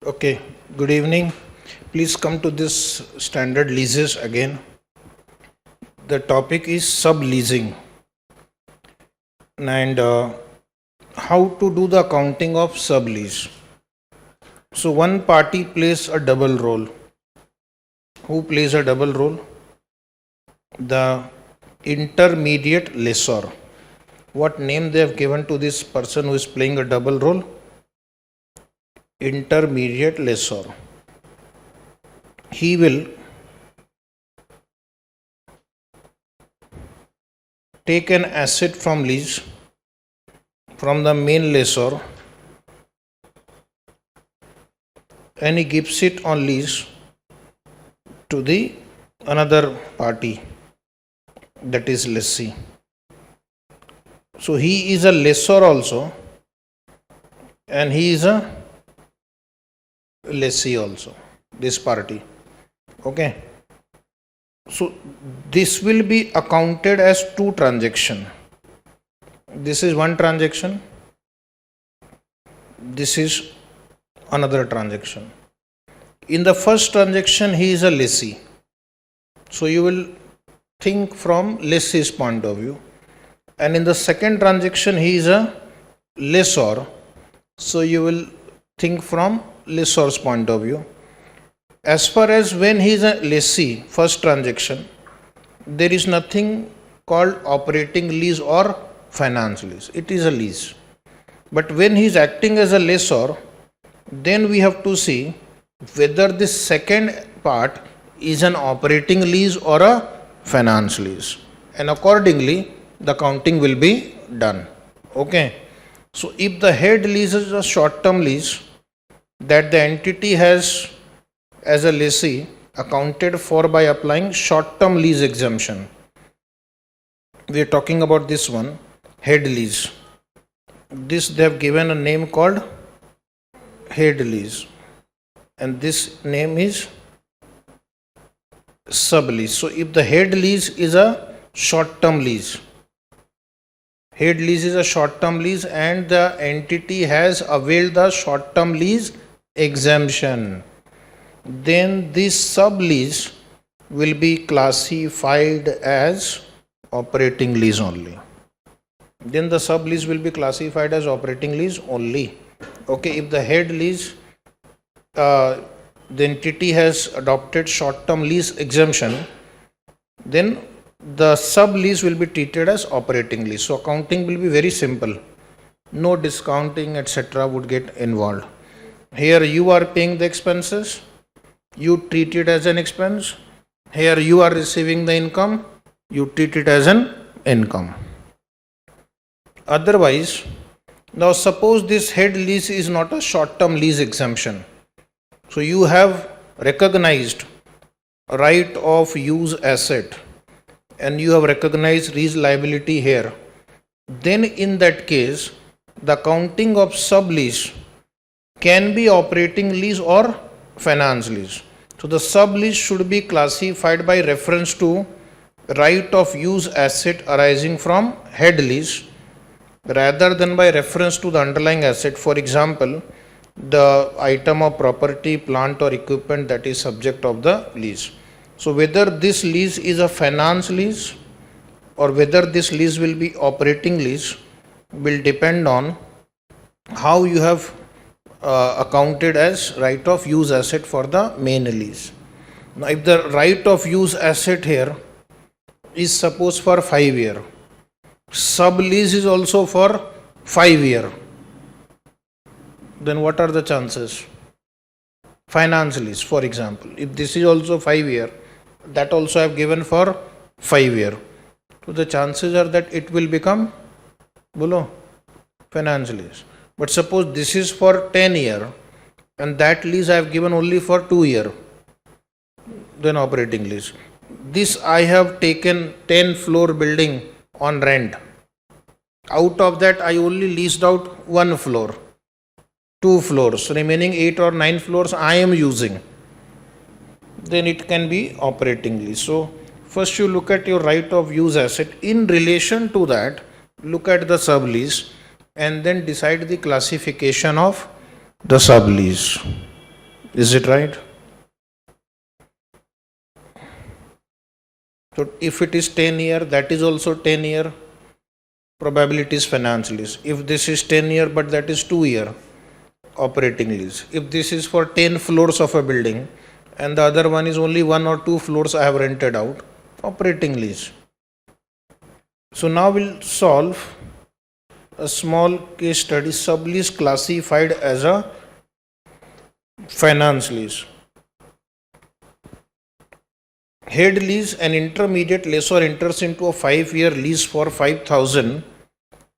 Okay, good evening. Please come to this standard leases again. The topic is subleasing and how to do the accounting of sublease. So one party plays a double role. Who plays a double role? The intermediate lessor. What name they have given to this person who is playing a double role? Intermediate lessor. He will take an asset from lease from the main lessor and he gives it on lease to the another party, that is lessee. So he is a lessor also and he is a lessee also, this party. Okay. So this will be accounted as two transactions. This is one transaction. This is another transaction. In the first transaction, he is a lessee. So you will think from lessee's point of view. And in the second transaction, he is a lessor. So you will think from lessor's point of view. As far as when he is a lessee, first transaction, there is nothing called operating lease or finance lease. It is a lease. But when he is acting as a lessor, then we have to see whether this second part is an operating lease or a finance lease. And accordingly, the accounting will be done. Okay. So if the head lease is a short-term lease that the entity has as a lessee accounted for by applying short-term lease exemption. We are talking about this one, head lease. This they have given a name called head lease and this name is sublease. So if the head lease is a short-term lease, head lease is a short-term lease and the entity has availed the short-term lease exemption, then this sublease will be classified as operating lease only. Then the sublease will be classified as operating lease only. Okay, if the head lease, the entity has adopted short-term lease exemption, then the sublease will be treated as operating lease. So accounting will be very simple. No discounting, etc. would get involved. Here you are paying the expenses. You treat it as an expense. Here you are receiving the income. You treat it as an income. Otherwise, now suppose this head lease is not a short-term lease exemption. So you have recognized right of use asset and you have recognized lease liability here. Then in that case, the accounting of sublease can be operating lease or finance lease. So the sublease should be classified by reference to right of use asset arising from head lease rather than by reference to the underlying asset. For example, the item of property, plant or equipment that is subject of the lease. So whether this lease is a finance lease or whether this lease will be operating lease will depend on how you have accounted as right of use asset for the main lease. Now if the right of use asset here is suppose for 5 years, sublease is also for 5 years, then what are the chances? Finance lease, for example, if this is also 5 years, that also I have given for 5 years. So the chances are that it will become below finance lease. But suppose this is for 10 years and that lease I have given only for 2 years, then operating lease. This I have taken 10 floor building on rent. Out of that I only leased out 1 floor, 2 floors, remaining 8 or 9 floors I am using. Then it can be operating lease. So first you look at your right of use asset. In relation to that, look at the sublease and then decide the classification of the sublease. Is it right? So if it is 10 year, that is also 10 year. Probability is finance lease. If this is 10 year, but that is 2 year, operating lease. If this is for 10 floors of a building and the other one is only 1 or 2 floors I have rented out, operating lease. So now we'll solve a small case study, sublease classified as a finance lease. Head lease, an intermediate lessor enters into a 5-year lease for 5,000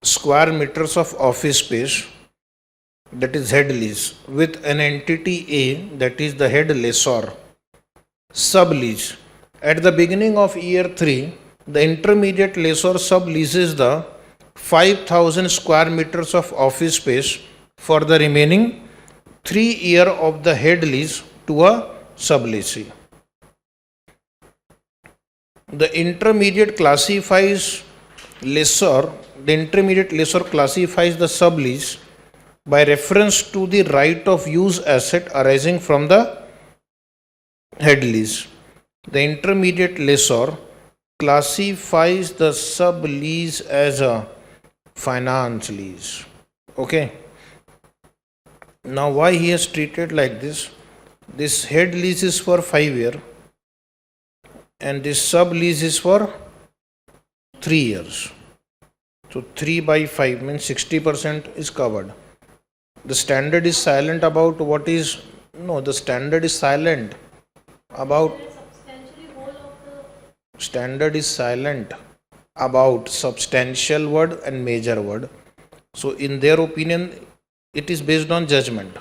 square meters of office space, that is head lease, with an entity A, that is the head lessor. Sublease. At the beginning of year 3, the intermediate lessor subleases the 5,000 square meters of office space for the remaining 3 years of the head lease to a subleasee. The intermediate lessor classifies the sublease by reference to the right of use asset arising from the head lease. The intermediate lessor classifies the sublease as a finance lease. Okay. Now why he has treated like this? This head lease is for 5 years and this sublease is for 3 years. So 3 by 5 means 60% is covered. The standard is silent about what is, no, the standard is silent about, standard is silent about substantial word and major word. So in their opinion, it is based on judgment.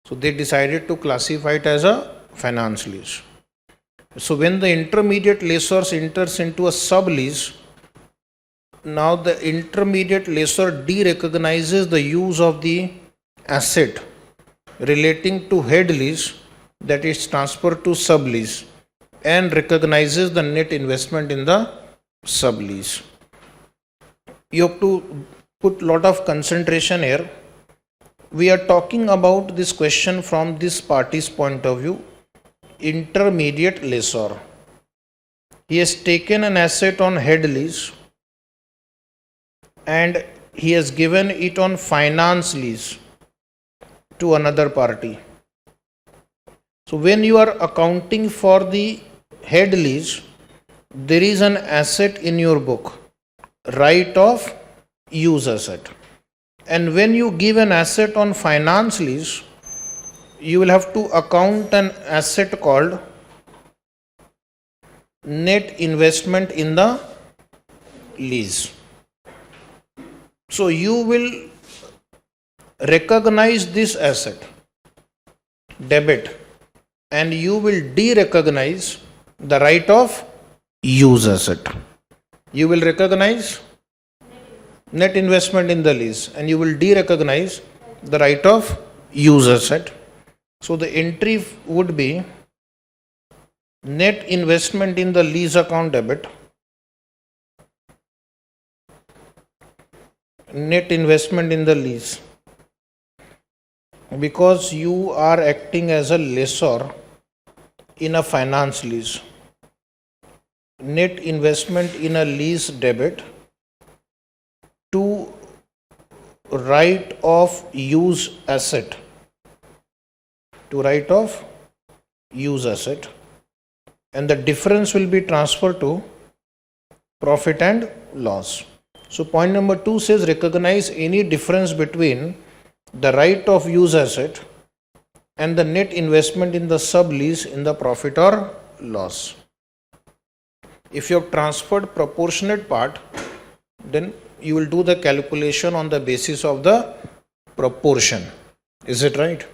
So they decided to classify it as a finance lease. So when the intermediate lessor enters into a sublease, now the intermediate lessor derecognizes the use of the asset relating to head lease that is transferred to sublease and recognizes the net investment in the sublease. You have to put lot of concentration here. We are talking about this question from this party's point of view. Intermediate lessor. He has taken an asset on head lease and he has given it on finance lease to another party. So when you are accounting for the head lease, there is an asset in your book, right of use asset. And when you give an asset on finance lease, you will have to account an asset called net investment in the lease. So you will recognize this asset, debit, and you will derecognize the right of use asset. You will recognize net investment in the lease and you will derecognize the right of use asset. So the entry would be net investment in the lease account debit, net investment in the lease, because you are acting as a lessor in a finance lease. Net investment in a lease debit to right of use asset, to right of use asset, and the difference will be transferred to profit and loss. So point number 2 says recognize any difference between the right of use asset and the net investment in the sublease in the profit or loss. If you have transferred proportionate part, then you will do the calculation on the basis of the proportion. Is it right?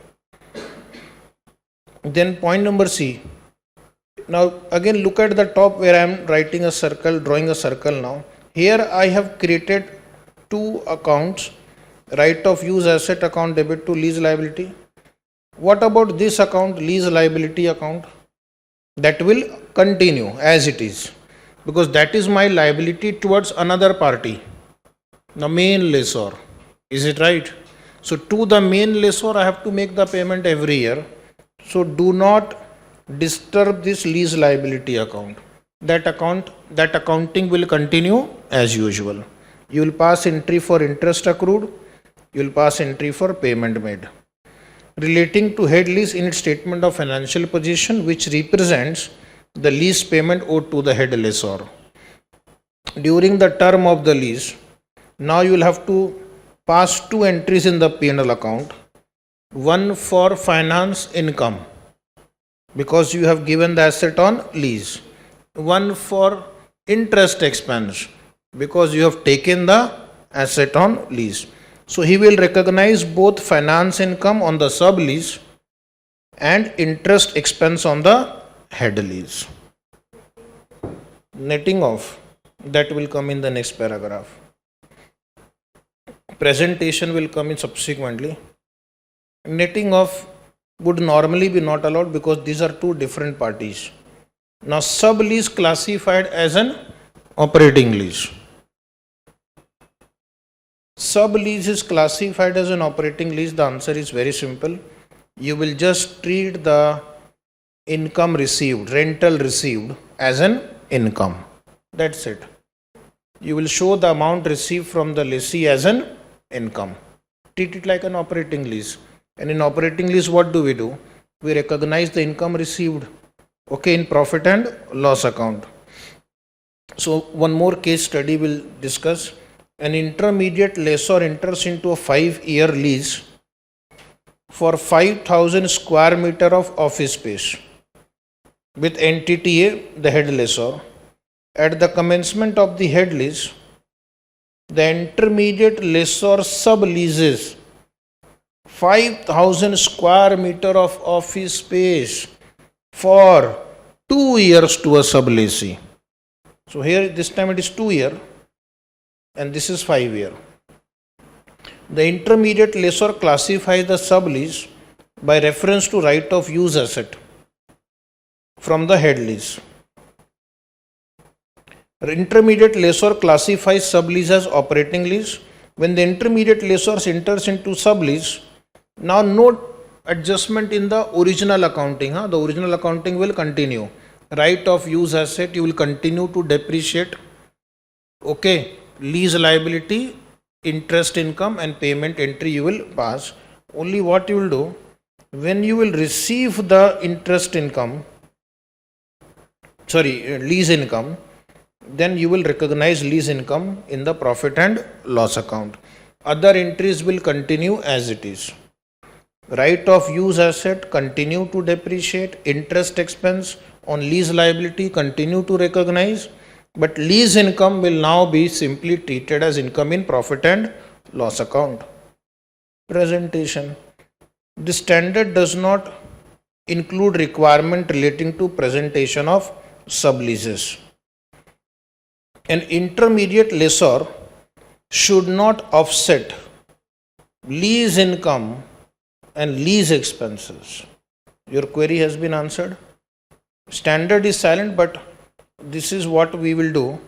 Then point number C. Now again look at the top where I am writing a circle, drawing a circle now. Here I have created 2 accounts, right of use asset account debit to lease liability. What about this account, lease liability account? That will continue as it is, because that is my liability towards another party, the main lessor. Is it right? So to the main lessor I have to make the payment every year. So do not disturb this lease liability account. That accounting will continue as usual. You will pass entry for interest accrued, you will pass entry for payment made. Relating to head lease in its statement of financial position, which represents the lease payment owed to the head lessor. During the term of the lease, now you will have to pass two entries in the P&L account. One for finance income, because you have given the asset on lease. One for interest expense, because you have taken the asset on lease. So he will recognize both finance income on the sublease and interest expense on the head lease. Netting off, that will come in the next paragraph. Presentation will come in subsequently. Netting off would normally be not allowed because these are two different parties. Now sublease classified as an operating lease. Sublease is classified as an operating lease. The answer is very simple. You will just treat the income received, rental received, as an income. That's it. You will show the amount received from the lessee as an income. Treat it like an operating lease. And in operating lease, what do? We recognize the income received, okay, in profit and loss account. So one more case study we'll discuss. An intermediate lessor enters into a 5-year lease for 5,000 square meter of office space with entity A, the head lessor. At the commencement of the head lease, the intermediate lessor subleases 5,000 square meter of office space for 2 years to a sublessee. So here this time it is 2 year and this is 5 year. The intermediate lessor classifies the sublease by reference to right of use asset from the head lease. Intermediate lessor classifies sublease as operating lease. When the intermediate lessor enters into sublease, now no adjustment in the original accounting. The original accounting will continue. Right of use asset, you will continue to depreciate. Okay, lease liability, interest income and payment entry you will pass. Only what you will do, when you will receive the interest income, lease income, then you will recognize lease income in the profit and loss account. Other entries will continue as it is. Right of use asset continue to depreciate, interest expense on lease liability continue to recognize, but lease income will now be simply treated as income in profit and loss account. Presentation. The standard does not include requirement relating to presentation of subleases. An intermediate lessor should not offset lease income and lease expenses. Your query has been answered. Standard is silent, but this is what we will do.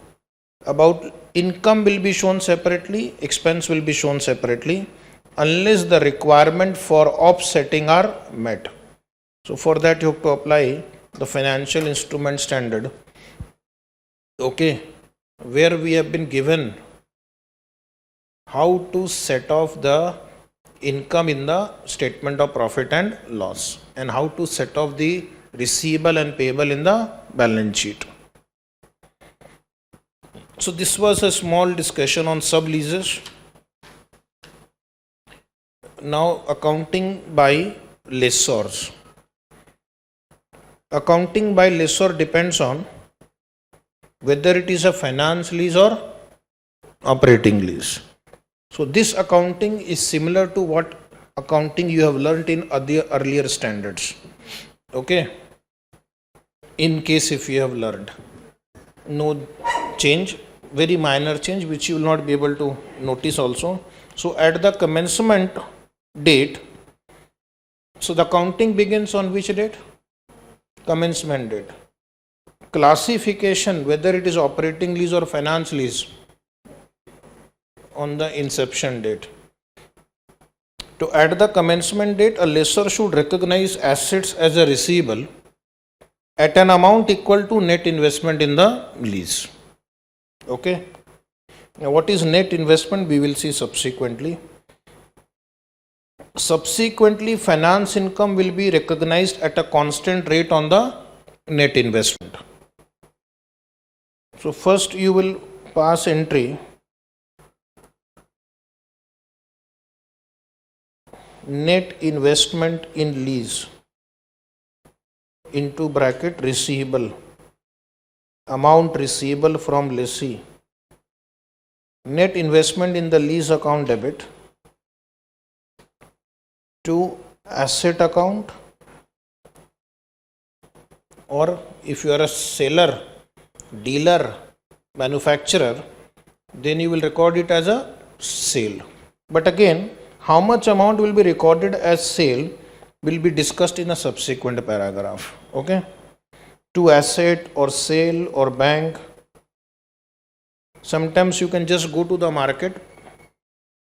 About income will be shown separately, expense will be shown separately, unless the requirement for offsetting are met. So for that you have to apply the financial instrument standard, okay, where we have been given how to set off the income in the statement of profit and loss and how to set off the receivable and payable in the balance sheet. So this was a small discussion on subleases. Now accounting by lessors. Accounting by lessor depends on whether it is a finance lease or operating lease. So this accounting is similar to what accounting you have learnt in earlier standards. Okay. In case if you have learned, no change, very minor change which you will not be able to notice also. So at the commencement date, so the accounting begins on which date? Commencement date. Classification, whether it is operating lease or finance lease, on the inception date. To at the commencement date, a lessor should recognize assets as a receivable at an amount equal to net investment in the lease. Okay. Now, what is net investment? We will see subsequently. Subsequently, finance income will be recognized at a constant rate on the net investment. So, first you will pass entry net investment in lease into bracket receivable, amount receivable from lessee, net investment in the lease account debit to asset account, or if you are a seller, dealer, manufacturer, then you will record it as a sale. But again, how much amount will be recorded as sale will be discussed in a subsequent paragraph. Okay. To asset or sale or bank. Sometimes you can just go to the market,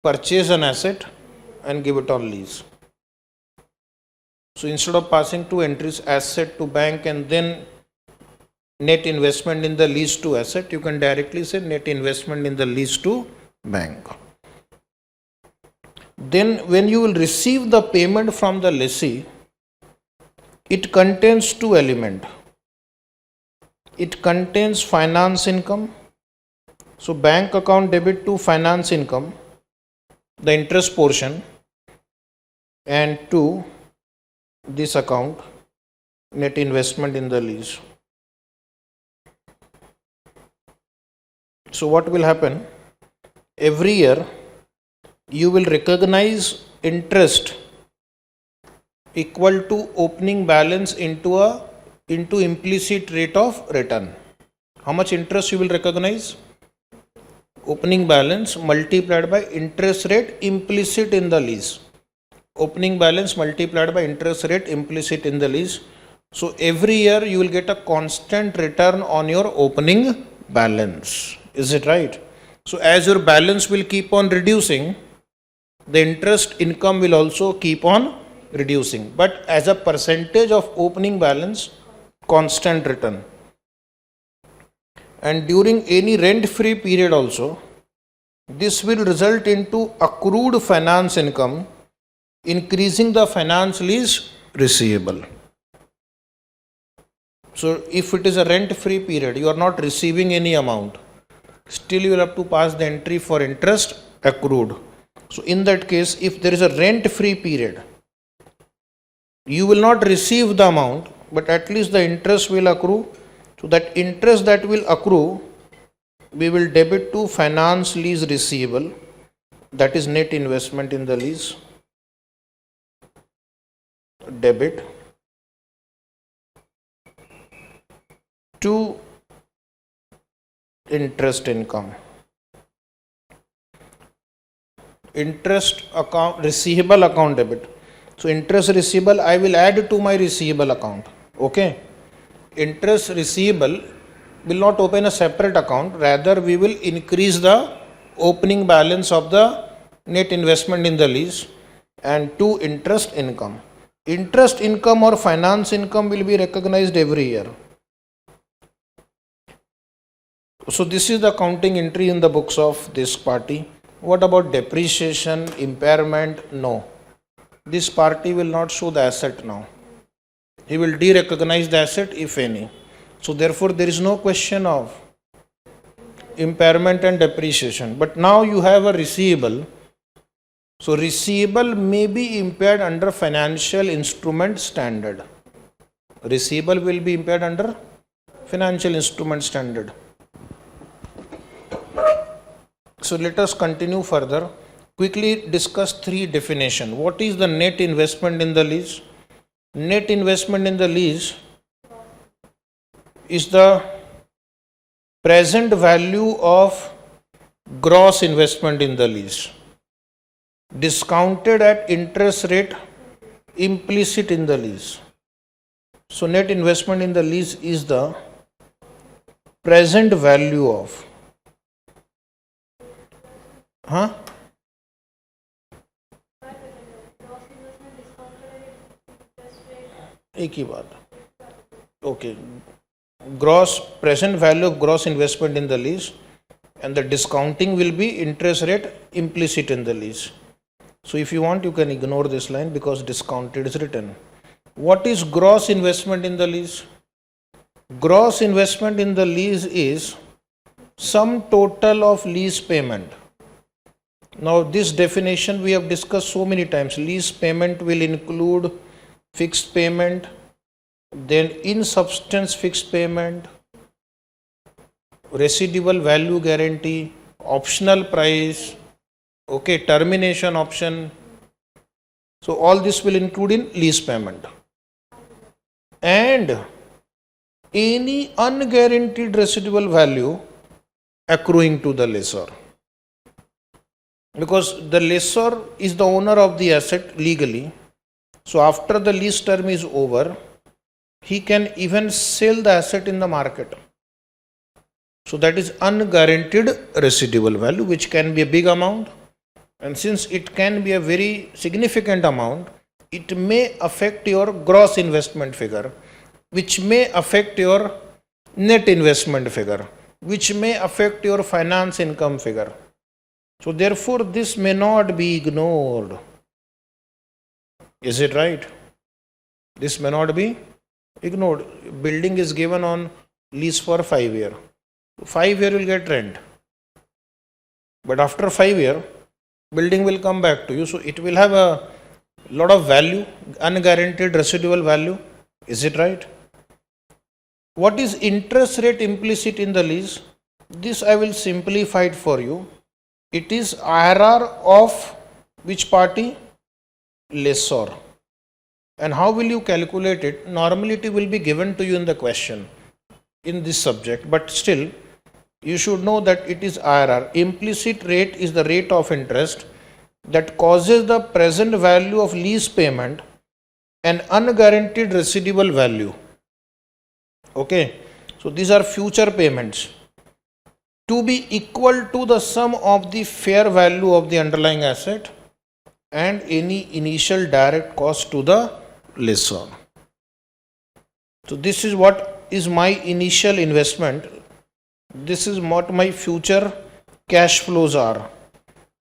purchase an asset and give it on lease. So instead of passing two entries, asset to bank and then net investment in the lease to asset, you can directly say net investment in the lease to bank. Then when you will receive the payment from the lessee, it contains two elements. It contains finance income. So bank account debit to finance income, the interest portion, and to this account, net investment in the lease. So what will happen? Every year you will recognize interest equal to opening balance into implicit rate of return. How much interest you will recognize? Opening balance multiplied by interest rate implicit in the lease. Opening balance multiplied by interest rate implicit in the lease. So every year you will get a constant return on your opening balance. Is it right? So as your balance will keep on reducing, the interest income will also keep on reducing. But as a percentage of opening balance, constant return. And during any rent-free period also, this will result into accrued finance income, increasing the finance lease receivable. So if it is a rent-free period, you are not receiving any amount, still you will have to pass the entry for interest accrued. So in that case, if there is a rent-free period, you will not receive the amount, but at least the interest will accrue. So that interest that will accrue, we will debit to finance lease receivable, that is net investment in the lease, debit to interest income. Interest account, receivable account debit. So interest receivable I will add to my receivable account. Okay. Interest receivable will not open a separate account, rather we will increase the opening balance of the net investment in the lease and to interest income. Interest income or finance income will be recognized every year. So this is the accounting entry in the books of this party. What about depreciation, impairment? No. This party will not show the asset now. He will de-recognize the asset if any. So therefore there is no question of impairment and depreciation. But now you have a receivable. So receivable may be impaired under financial instrument standard. Receivable will be impaired under financial instrument standard. So let us continue further. Quickly discuss three definitions. What is the net investment in the lease? Net investment in the lease is the present value of gross investment in the lease, discounted at interest rate implicit in the lease. So net investment in the lease is the present value of एक ही बात. Okay. Gross present value of gross investment in the lease, and the discounting will be interest rate implicit in the lease. So if you want, you can ignore this line because discounted is written. What is gross investment in the lease? Gross investment in the lease is sum total of lease payment. Now this definition we have discussed so many times. Lease payment will include fixed payment, then in substance fixed payment, residual value guarantee, optional price, okay, termination option. So all this will include in lease payment. And any unguaranteed residual value accruing to the lessor. Because the lessor is the owner of the asset legally. So after the lease term is over, he can even sell the asset in the market. So that is unguaranteed residual value, which can be a big amount. And since it can be a very significant amount, it may affect your gross investment figure, which may affect your net investment figure, which may affect your finance income figure. So therefore, this may not be ignored. Is it right? This may not be ignored. Building is given on lease for 5 years. 5 years will get rent. But after 5 years, building will come back to you. So it will have a lot of value, unguaranteed residual value. Is it right? What is interest rate implicit in the lease? This I will simplify it for you. It is IRR of which party? Lessor. And how will you calculate it? Normally it will be given to you in the question in this subject, but still you should know that it is IRR. Implicit rate is the rate of interest that causes the present value of lease payment and unguaranteed residual value. Okay, so these are future payments to be equal to the sum of the fair value of the underlying asset and any initial direct cost to the lessor. So this is what is my initial investment. This is what my future cash flows are.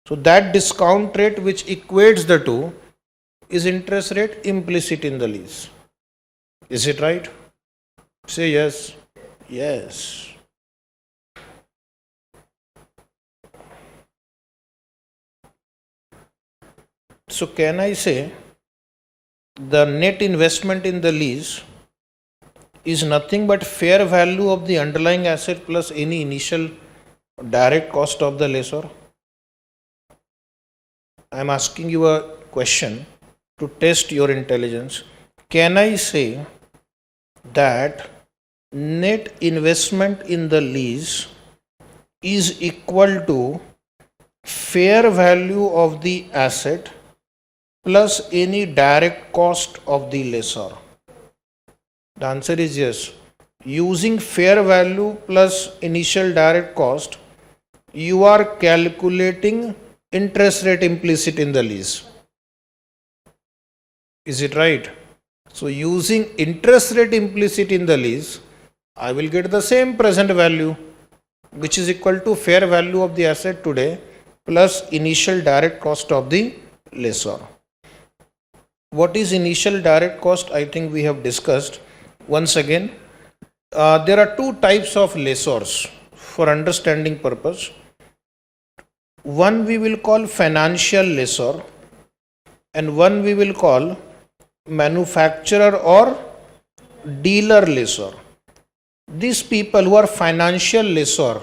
So that discount rate which equates the two is interest rate implicit in the lease. Is it right? Say yes. Yes. So can I say the net investment in the lease is nothing but fair value of the underlying asset plus any initial direct cost of the lessor? I am asking you a question to test your intelligence. Can I say that net investment in the lease is equal to fair value of the asset plus any direct cost of the lessor? The answer is yes. Using fair value plus initial direct cost, you are calculating interest rate implicit in the lease. Is it right? So using interest rate implicit in the lease, I will get the same present value, which is equal to fair value of the asset today plus initial direct cost of the lessor. What is initial direct cost? I think we have discussed. Once again, there are two types of lessors for understanding purpose. One we will call financial lessor and one we will call manufacturer or dealer lessor. These people who are financial lessor,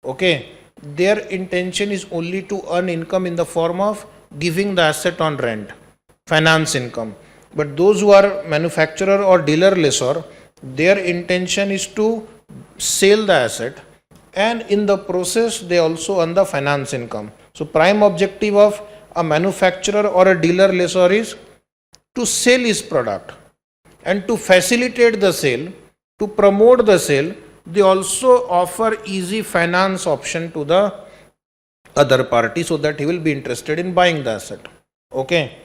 okay, their intention is only to earn income in the form of giving the asset on rent, finance income. But those who are manufacturer or dealer lessor, their intention is to sell the asset and in the process they also earn the finance income. So prime objective of a manufacturer or a dealer lessor is to sell his product, and to facilitate the sale, to promote the sale, they also offer easy finance option to the other party so that he will be interested in buying the asset. Okay.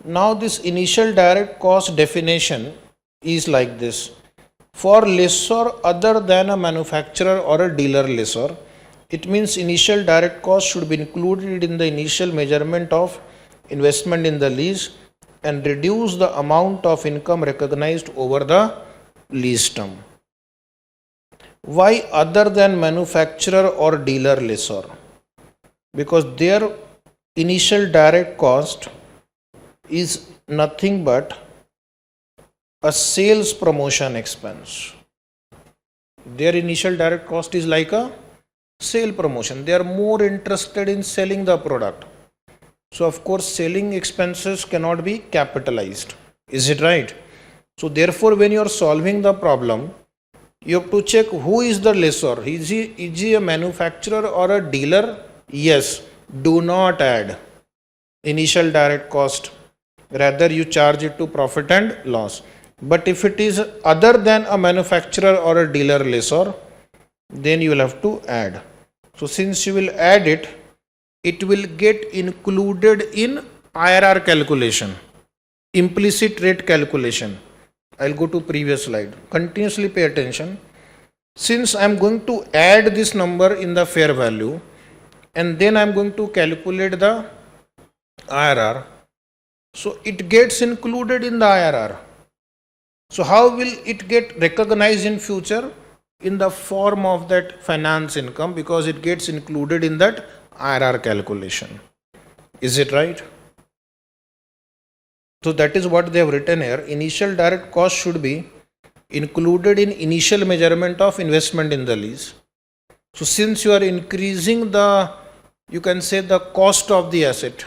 Now this initial direct cost definition is like this. For lessor other than a manufacturer or a dealer lessor, it means initial direct cost should be included in the initial measurement of investment in the lease and reduce the amount of income recognized over the lease term. Why other than manufacturer or dealer lessor? Because their initial direct cost is nothing but a sales promotion expense. Their initial direct cost is like a sale promotion. They are more interested in selling the product. So of course selling expenses cannot be capitalized. Is it right? So therefore when you are solving the problem, you have to check who is the lessor. Is he a manufacturer or a dealer? Yes. Do not add initial direct cost. Rather you charge it to profit and loss. But if it is other than a manufacturer or a dealer lessor, then you will have to add. So since you will add it, it will get included in IRR calculation, implicit rate calculation. I'll go to previous slide. Continuously pay attention. Since I'm going to add this number in the fair value and then I'm going to calculate the IRR, so it gets included in the IRR. So how will it get recognized in future? In the form of that finance income, because it gets included in that IRR calculation. Is it right? So that is what they have written here. Initial direct cost should be included in initial measurement of investment in the lease. So since you are increasing the, you can say the cost of the asset,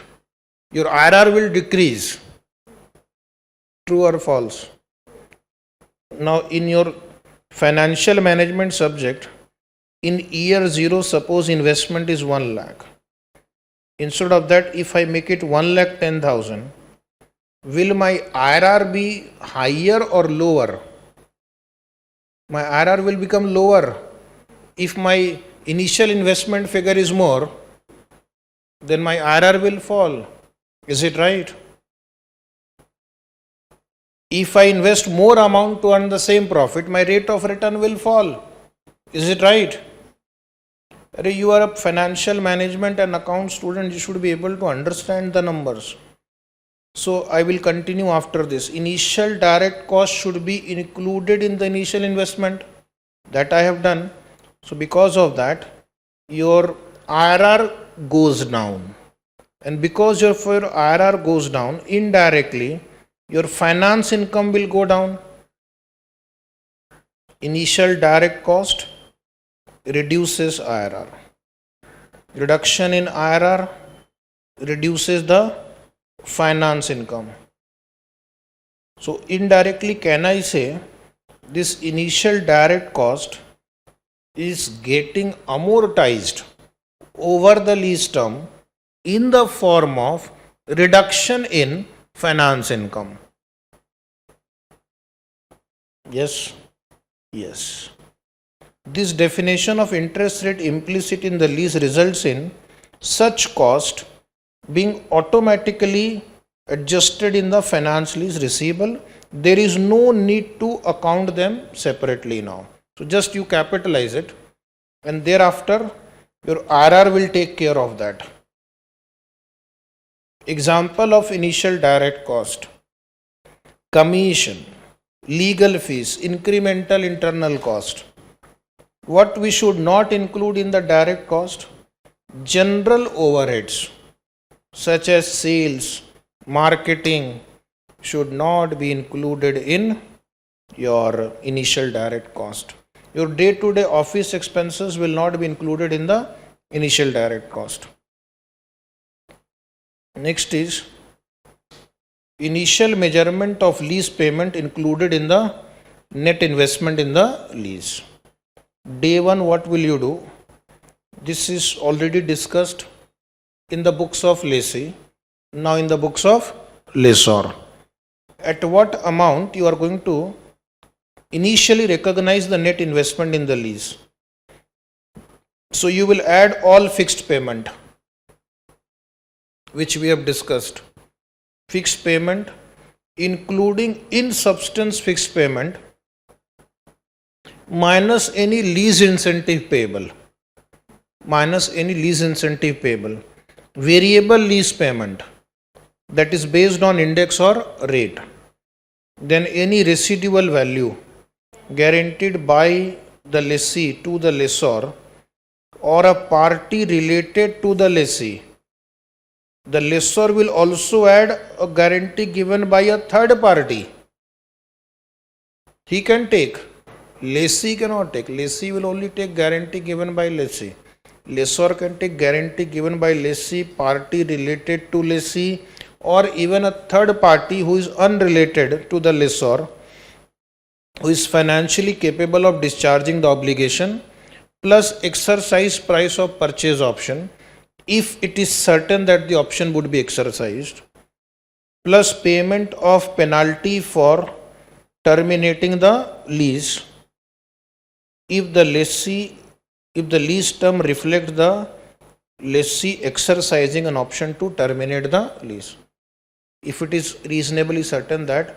your IRR will decrease. True or false? Now in your financial management subject, in year 0, suppose investment is 1 lakh. Instead of that, if I make it 1,10,000, will my IRR be higher or lower? My IRR will become lower. If my initial investment figure is more, then my IRR will fall. Is it right? If I invest more amount to earn the same profit, my rate of return will fall. Is it right? You are a financial management and account student, you should be able to understand the numbers. So I will continue after this. Initial direct cost should be included in the initial investment. That I have done. So because of that, your IRR goes down. And because your IRR goes down, indirectly, your finance income will go down. Initial direct cost reduces IRR. Reduction in IRR reduces the finance income. So indirectly, can I say this initial direct cost is getting amortized over the lease term in the form of reduction in finance income? Yes? Yes. This definition of interest rate implicit in the lease results in such cost being automatically adjusted in the finance lease receivable. There is no need to account them separately now. So just you capitalize it and thereafter your IRR will take care of that. Example of initial direct cost: commission, legal fees, incremental internal cost. What we should not include in the direct cost? General overheads such as sales, marketing should not be included in your initial direct cost. Your day-to-day office expenses will not be included in the initial direct cost. Next is initial measurement of lease payment included in the net investment in the lease. Day 1, what will you do? This is already discussed in the books of lessee, now in the books of lessor. At what amount you are going to initially recognize the net investment in the lease? So you will add all fixed payment, which we have discussed. fixed payment, including in substance fixed payment, minus any lease incentive payable, variable lease payment that is based on index or rate, then any residual value guaranteed by the lessee to the lessor or a party related to the lessee. The lessor will also add a guarantee given by a third party. He can take, lessee cannot take. Lessee will only take guarantee given by lessee. Lessor can take guarantee given by lessee, party related to lessee, or even a third party who is unrelated to the lessor, who is financially capable of discharging the obligation, plus exercise price of purchase option if it is certain that the option would be exercised, plus payment of penalty for terminating the lease if the lease term reflects the lessee exercising an option to terminate the lease. If it is reasonably certain that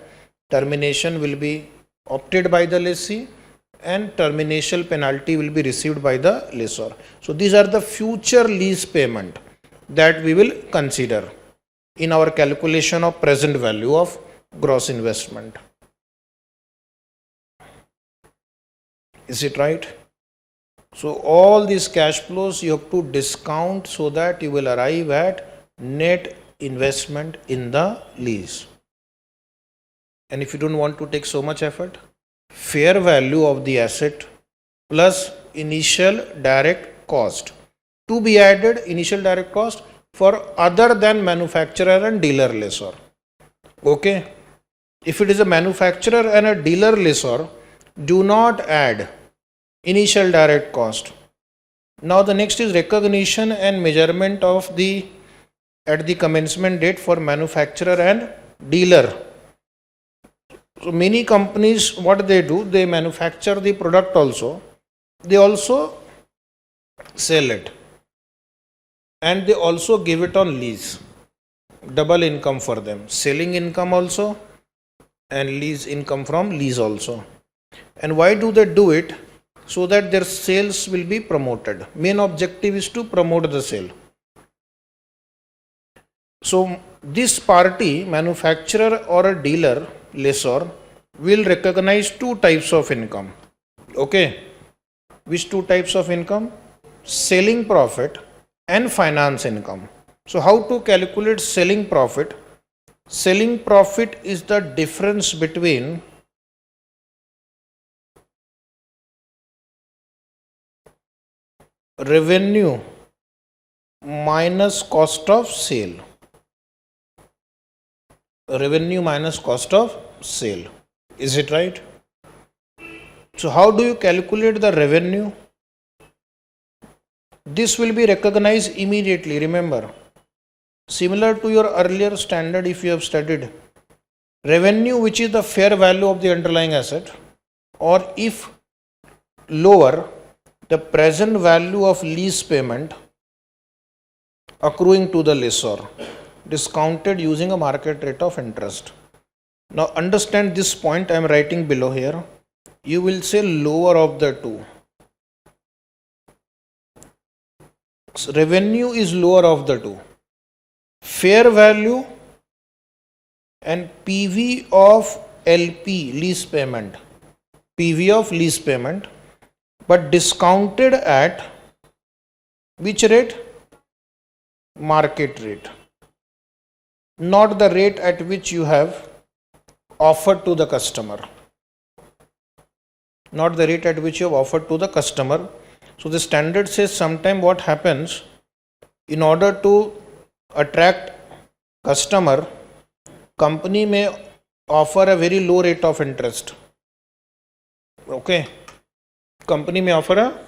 termination will be opted by the lessee and termination penalty will be received by the lessor. So these are the future lease payment that we will consider in our calculation of present value of gross investment. Is it right? So all these cash flows you have to discount so that you will arrive at net investment in the lease. And if you don't want to take so much effort, fair value of the asset plus initial direct cost to be added, initial direct cost for other than manufacturer and dealer lessor. Okay. If it is a manufacturer and a dealer lessor, do not add initial direct cost. Now the next is recognition and measurement of the at the commencement date for manufacturer and dealer. So many companies, what they do, they manufacture the product also, they also sell it, and they also give it on lease. Double income for them, selling income also and lease income from lease also. And why do they do it? So that their sales will be promoted. Main objective is to promote the sale. So this party, manufacturer or a dealer, lessor, will recognize two types of income. Okay. Which two types of income? Selling profit and finance income. So how to calculate selling profit? Selling profit is the difference between revenue minus cost of sale. Revenue minus cost of sale. Is it right? So how do you calculate the revenue? This will be recognized immediately. Remember, similar to your earlier standard, if you have studied, revenue, which is the fair value of the underlying asset, or if lower, the present value of lease payment accruing to the lessor, discounted using a market rate of interest. Now understand this point I am writing below here. You will say lower of the two. So revenue is lower of the two. Fair value and PV of LP, lease payment. PV of lease payment, but discounted at which rate? Market rate. Not the rate at which you have offered to the customer. Not the rate at which you have offered to the customer. So the standard says sometime what happens, in order to attract customer, company may offer a very low rate of interest. Okay. Company may offer a.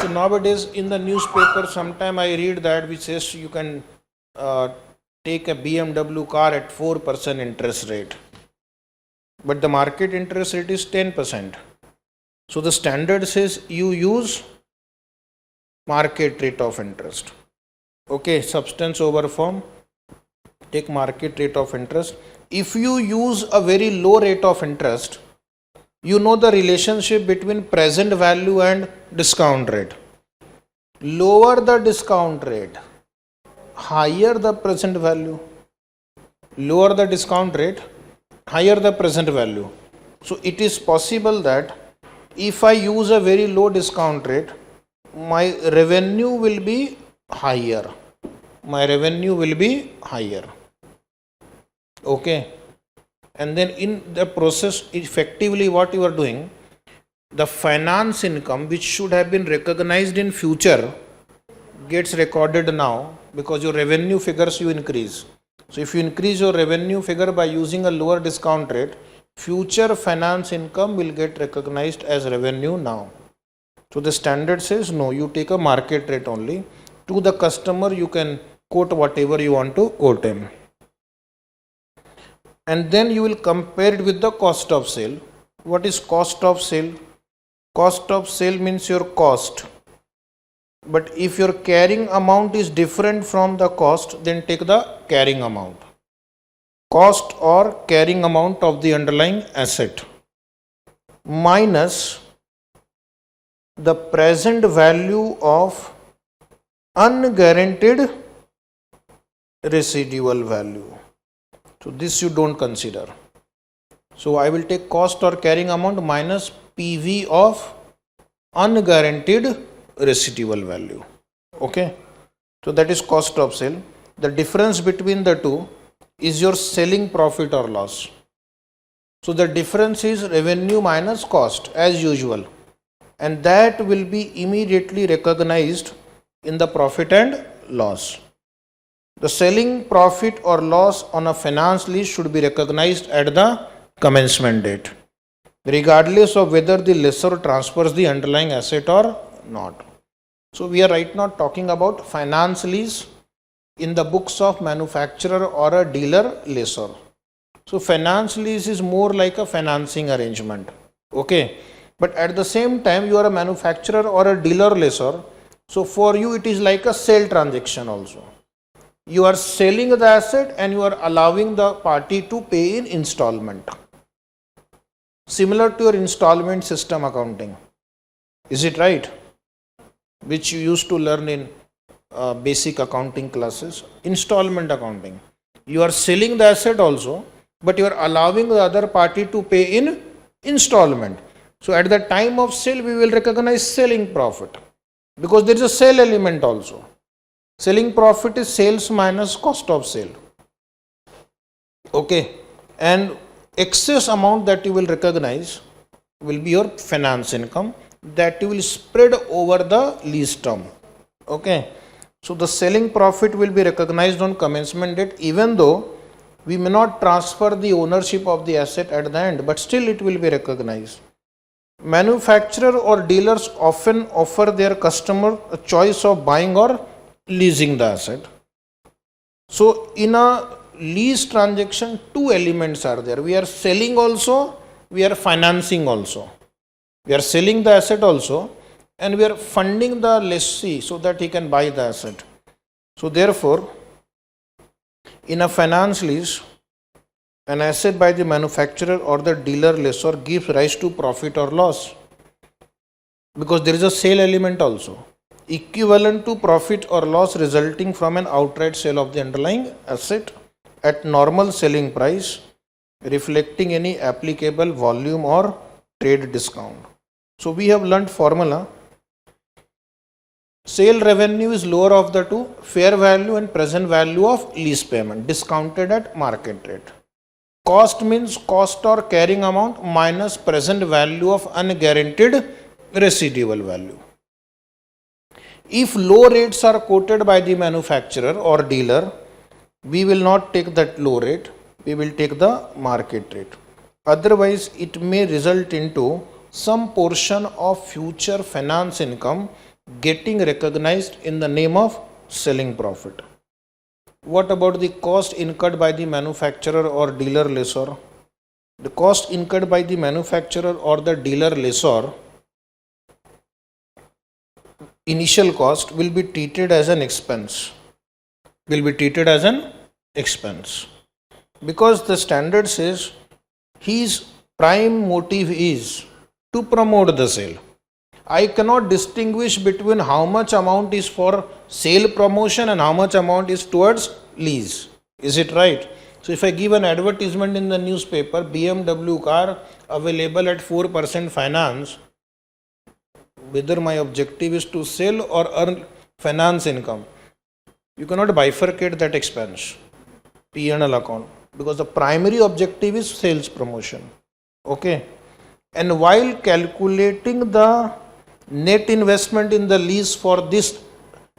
So nowadays in the newspaper, sometime I read that which says you can take a BMW car at 4% interest rate, but the market interest rate is 10%. So the standard says you use market rate of interest. Okay, substance over form, take market rate of interest. If you use a very low rate of interest, you know the relationship between present value and discount rate. Lower the discount rate, higher the present value. Lower the discount rate, higher the present value. So it is possible that if I use a very low discount rate, my revenue will be higher. My revenue will be higher. Okay. And then in the process, effectively what you are doing, the finance income which should have been recognized in future gets recorded now because your revenue figures you increase. So if you increase your revenue figure by using a lower discount rate, future finance income will get recognized as revenue now. So the standard says no, you take a market rate only. To the customer you can quote whatever you want to quote him. And then you will compare it with the cost of sale. What is cost of sale? Cost of sale means your cost. But if your carrying amount is different from the cost, then take the carrying amount. Cost or carrying amount of the underlying asset minus the present value of unguaranteed residual value. So this you don't consider. So I will take cost or carrying amount minus PV of unguaranteed residual value. Okay. So that is cost of sale. The difference between the two is your selling profit or loss. So the difference is revenue minus cost as usual. And that will be immediately recognized in the profit and loss. The selling profit or loss on a finance lease should be recognized at the commencement date, regardless of whether the lessor transfers the underlying asset or not. So we are right now talking about finance lease in the books of manufacturer or a dealer lessor. So finance lease is more like a financing arrangement. Okay. But at the same time you are a manufacturer or a dealer lessor. So for you it is like a sale transaction also. You are selling the asset and you are allowing the party to pay in installment. Similar to your installment system accounting. Is it right? Which you used to learn in basic accounting classes. Installment accounting. You are selling the asset also, but you are allowing the other party to pay in installment. So at the time of sale, we will recognize selling profit because there is a sale element also. Selling profit is sales minus cost of sale. Okay. And excess amount that you will recognize will be your finance income that you will spread over the lease term. Okay. So the selling profit will be recognized on commencement date, even though we may not transfer the ownership of the asset at the end, but still it will be recognized. Manufacturer or dealers often offer their customer a choice of buying or leasing the asset. So in a lease transaction, two elements are there. We are selling also, we are financing also. We are selling the asset also and we are funding the lessee so that he can buy the asset. So therefore, in a finance lease, an asset by the manufacturer or the dealer lessor gives rise to profit or loss because there is a sale element also, equivalent to profit or loss resulting from an outright sale of the underlying asset at normal selling price, reflecting any applicable volume or trade discount. So we have learnt formula. Sale revenue is lower of the two, fair value and present value of lease payment, discounted at market rate. Cost means cost or carrying amount minus present value of unguaranteed residual value. If low rates are quoted by the manufacturer or dealer, we will not take that low rate, we will take the market rate. Otherwise, it may result into some portion of future finance income getting recognized in the name of selling profit. What about the cost incurred by the manufacturer or dealer lessor? The cost incurred by the manufacturer or the dealer lessor, initial cost will be treated as an expense. Will be treated as an expense, because the standard says his prime motive is to promote the sale. I cannot distinguish between how much amount is for sale promotion and how much amount is towards lease. Is it right? So if I give an advertisement in the newspaper, BMW car available at 4% finance, whether my objective is to sell or earn finance income, you cannot bifurcate that expense, P&L account, because the primary objective is sales promotion. Okay. And while calculating the net investment in the lease for this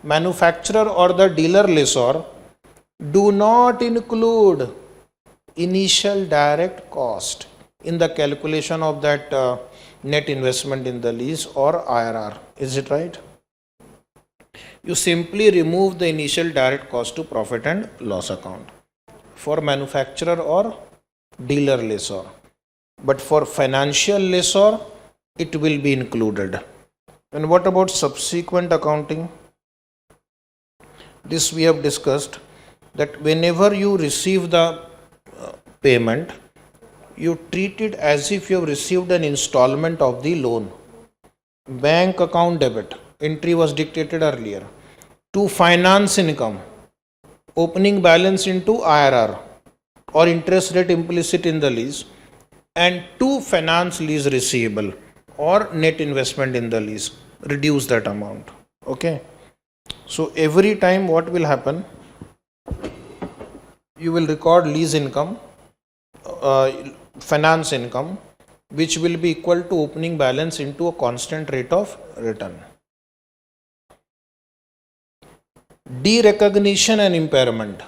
manufacturer or the dealer lessor, do not include initial direct cost in the calculation of that net investment in the lease or IRR. Is it right? You simply remove the initial direct cost to profit and loss account for manufacturer or dealer lessor. But for financial lessor, it will be included. And what about subsequent accounting? This we have discussed, that whenever you receive the payment, you treat it as if you have received an installment of the loan. Bank account debit, entry was dictated earlier. To finance income, opening balance into IRR or interest rate implicit in the lease, and to finance lease receivable or net investment in the lease, reduce that amount. Okay. So every time what will happen, you will record lease income, finance income, which will be equal to opening balance into a constant rate of return. Derecognition and impairment.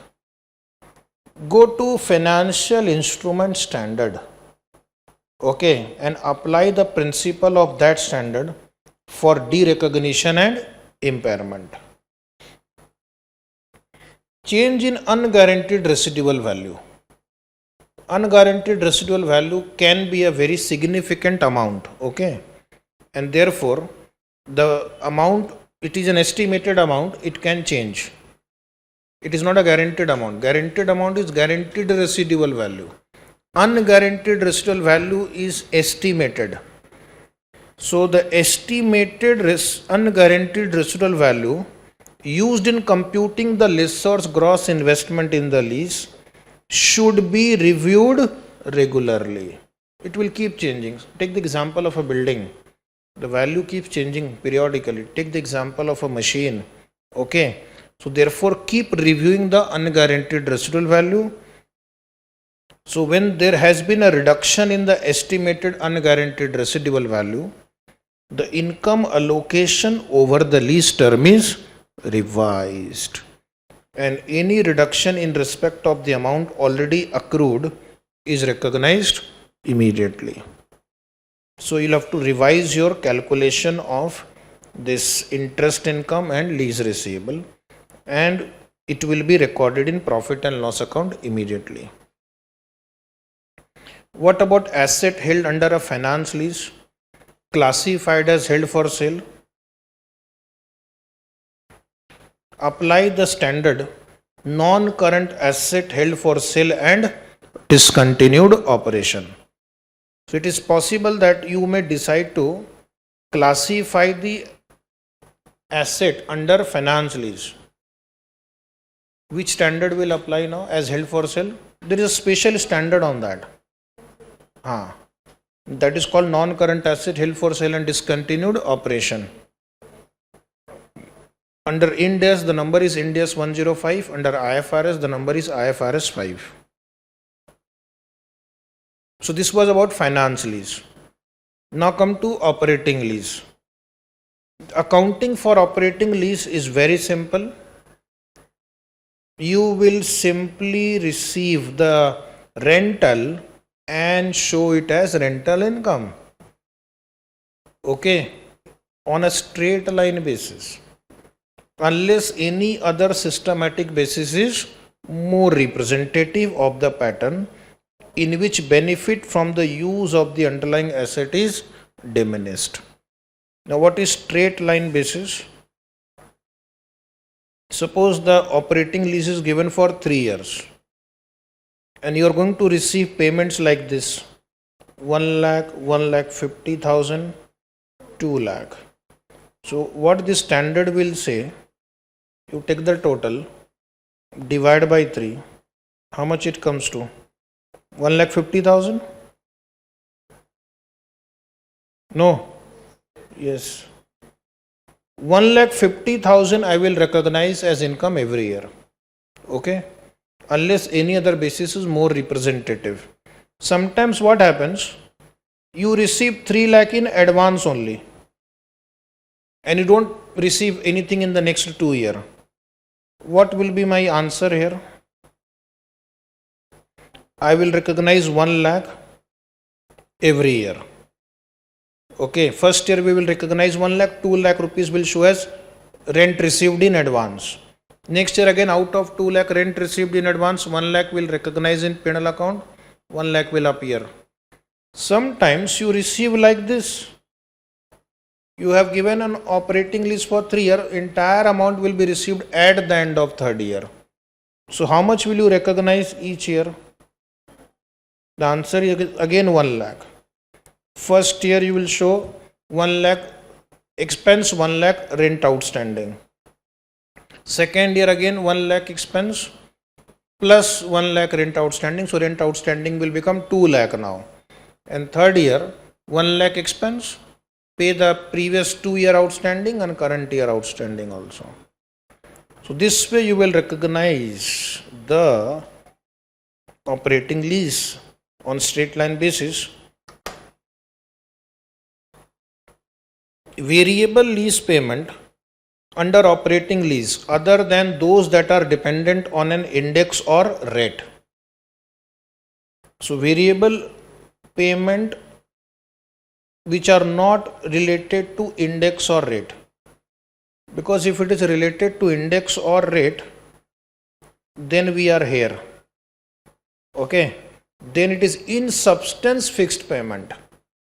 Go to financial instrument standard, okay, and apply the principle of that standard for derecognition and impairment. Change in unguaranteed residual value. Unguaranteed residual value can be a very significant amount, okay, and therefore the amount, it is an estimated amount, it can change. It is not a guaranteed amount. Guaranteed amount is guaranteed residual value. Unguaranteed residual value is estimated. So the estimated unguaranteed residual value used in computing the lessor's gross investment in the lease should be reviewed regularly. It will keep changing. Take the example of a building. The value keeps changing periodically. Take the example of a machine. Okay. So therefore keep reviewing the unguaranteed residual value. So when there has been a reduction in the estimated unguaranteed residual value, the income allocation over the lease term is revised, and any reduction in respect of the amount already accrued is recognized immediately. So you'll have to revise your calculation of this interest income and lease receivable, and it will be recorded in profit and loss account immediately. What about asset held under a finance lease, classified as held for sale? Apply the standard non-current asset held for sale and discontinued operation. So it is possible that you may decide to classify the asset under finance lease. Which standard will apply now as held for sale? There is a special standard on that. That is called non-current asset held for sale and discontinued operation. Under Ind AS, the number is Ind AS 105. Under IFRS, the number is IFRS 5. So this was about finance lease. Now come to operating lease. Accounting for operating lease is very simple. You will simply receive the rental and show it as rental income. Okay, on a straight line basis, unless any other systematic basis is more representative of the pattern in which benefit from the use of the underlying asset is diminished. Now what is straight line basis? Suppose the operating lease is given for 3 years. and you are going to receive payments like this: 1 lakh, 1,50,000, 2 lakh. So what the standard will say, you take the total, divide by 3, how much it comes to? 1,50,000? No. Yes. 1,50,000 I will recognize as income every year. Okay? Unless any other basis is more representative. Sometimes what happens, you receive 3 lakh in advance only, and you don't receive anything in the next 2 years. What will be my answer here? I will recognize 1 lakh every year. Okay, first year we will recognize 1 lakh, 2 lakh rupees will show as rent received in advance. Next year again, out of 2 lakh rent received in advance, 1 lakh will recognize in P&L account, 1 lakh will appear. Sometimes you receive like this. You have given an operating lease for 3 years, entire amount will be received at the end of third year. So how much will you recognize each year? The answer is again 1 lakh. First year you will show 1 lakh expense, 1 lakh rent outstanding. Second year again 1 lakh expense plus 1 lakh rent outstanding. So rent outstanding will become 2 lakh now. And third year 1 lakh expense, pay the previous 2 year outstanding and current year outstanding also. So this way you will recognize the operating lease on straight line basis. Variable lease payment under operating lease other than those that are dependent on an index or rate. So variable payment which are not related to index or rate, because if it is related to index or rate, then we are here. Okay, then it is in substance fixed payment.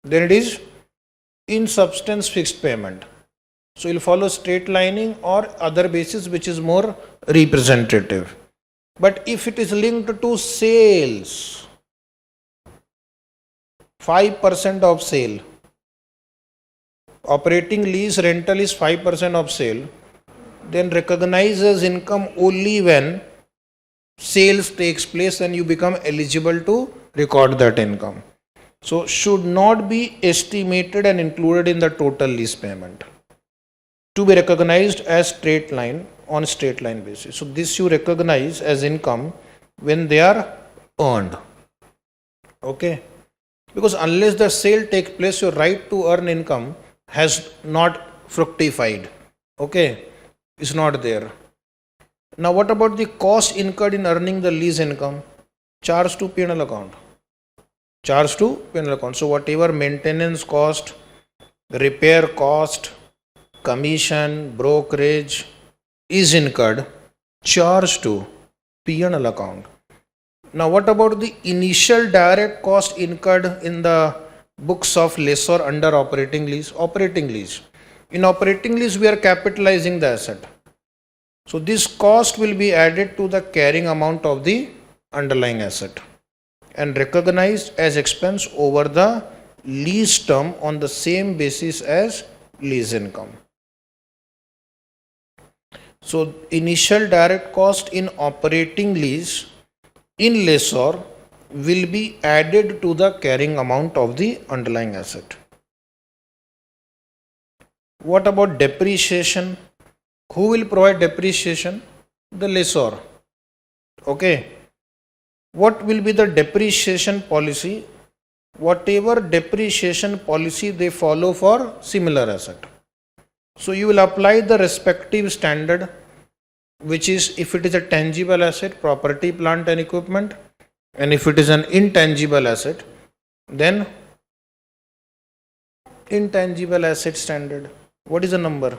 Then it is in substance fixed payment. So you will follow straight lining or other basis which is more representative. But if it is linked to sales, 5% of sale, operating lease rental is 5% of sale, then recognize as income only when sales takes place and you become eligible to record that income. So should not be estimated and included in the total lease payment, to be recognized as straight line on straight line basis. So this you recognize as income when they are earned. Okay, because unless the sale takes place, your right to earn income has not fructified. Okay, it's not there. Now what about the cost incurred in earning the lease income? Charge to P&L account. Charge to P&L account. So whatever maintenance cost, repair cost, commission, brokerage is incurred, charge to P&L account. Now what about the initial direct cost incurred in the books of lessor under operating lease? Operating lease. In operating lease we are capitalizing the asset. So this cost will be added to the carrying amount of the underlying asset and recognized as expense over the lease term on the same basis as lease income. So initial direct cost in operating lease in lessor will be added to the carrying amount of the underlying asset. What about depreciation? Who will provide depreciation? The lessor. Okay. What will be the depreciation policy? Whatever depreciation policy they follow for similar asset. So you will apply the respective standard, which is if it is a tangible asset, property, plant and equipment, and if it is an intangible asset, then intangible asset standard. What is the number?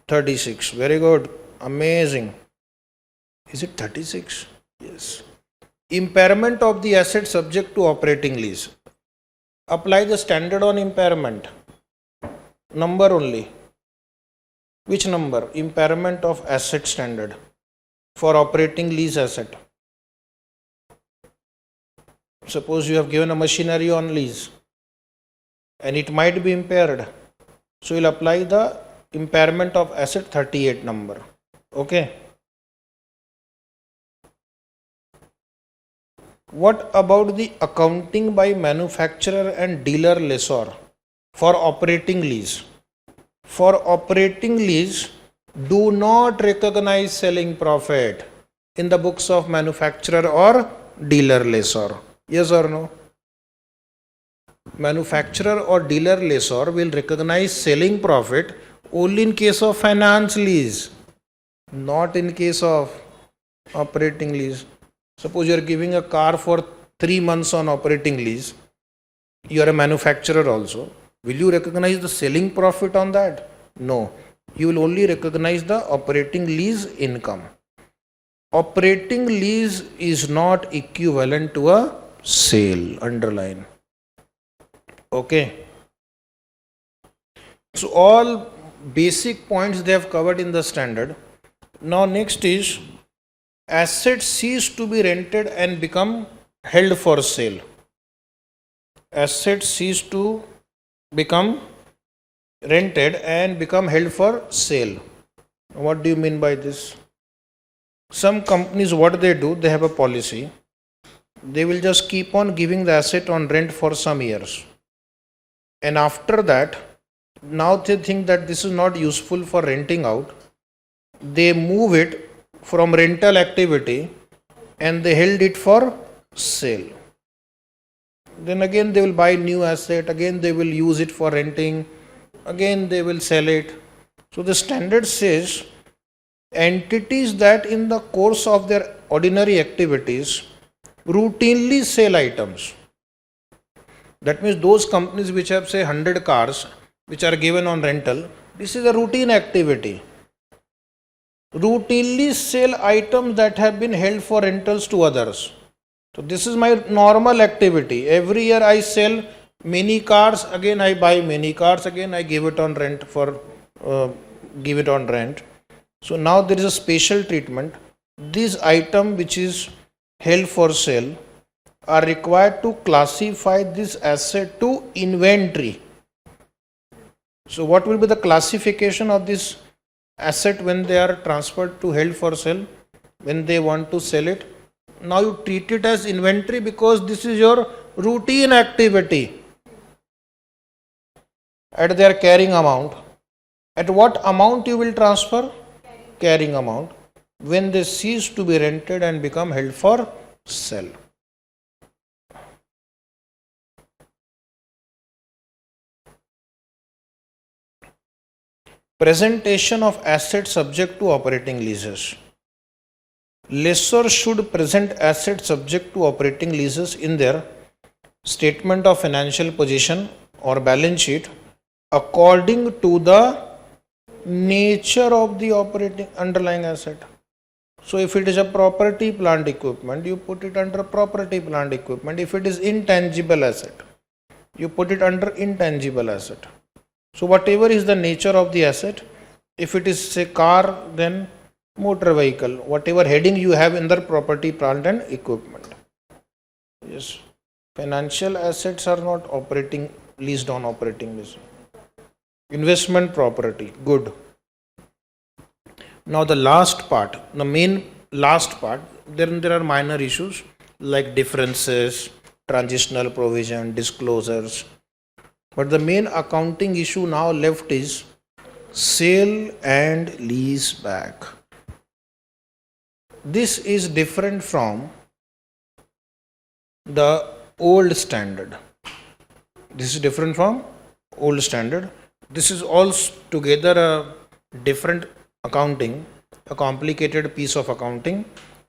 36. Very good. Amazing. Is it 36? Yes. Impairment of the asset subject to operating lease. Apply the standard on impairment. Number only. Which number? Impairment of asset standard. for operating lease asset. Suppose you have given a machinery on lease and it might be impaired. So you'll apply the impairment of asset 38 number. Okay. What about the accounting by manufacturer and dealer lessor for operating lease? For operating lease, do not recognize selling profit in the books of manufacturer or dealer lessor. Yes or no? Manufacturer or dealer lessor will recognize selling profit only in case of finance lease, not in case of operating lease. Suppose you are giving a car for 3 months on operating lease. You are a manufacturer also. Will you recognize the selling profit on that? No. You will only recognize the operating lease income. Operating lease is not equivalent to a sale. Underline. Okay. So all basic points they have covered in the standard. Now next is assets cease to be rented and become held for sale. Assets cease to become rented and become held for sale. What do you mean by this? Some companies, what they do, they have a policy. They will just keep on giving the asset on rent for some years. And after that, now they think that this is not useful for renting out. They move it from rental activity and they held it for sale. Then again they will buy new asset, again they will use it for renting, again they will sell it. So the standard says entities that in the course of their ordinary activities routinely sell items. That means those companies which have say 100 cars which are given on rental, this is a routine activity. Routinely sell items that have been held for rentals to others. So this is my normal activity. Every year I sell many cars, again I buy many cars, again I give it on rent So now there is a special treatment. This item which is held for sale are required to classify this asset to inventory. So what will be the classification of this asset when they are transferred to held for sale, when they want to sell it? Now you treat it as inventory because this is your routine activity at their carrying amount. At what amount you will transfer? Carrying amount. When they cease to be rented and become held for sale. Presentation of assets subject to operating leases. Lessors should present assets subject to operating leases in their statement of financial position or balance sheet according to the nature of the operating underlying asset. So if it is a property, plant, equipment, you put it under property, plant, equipment. If it is intangible asset, you put it under intangible asset. So whatever is the nature of the asset, if it is say car, then motor vehicle, whatever heading you have in the property, plant and equipment. Yes, financial assets are not operating, leased on operating lease. Investment property, good. Now the last part, the main last part, then there are minor issues like differences, transitional provision, disclosures. But the main accounting issue now left is sale and lease back. This is different from the old standard. This is different from old standard. This is all together a different accounting, a complicated piece of accounting.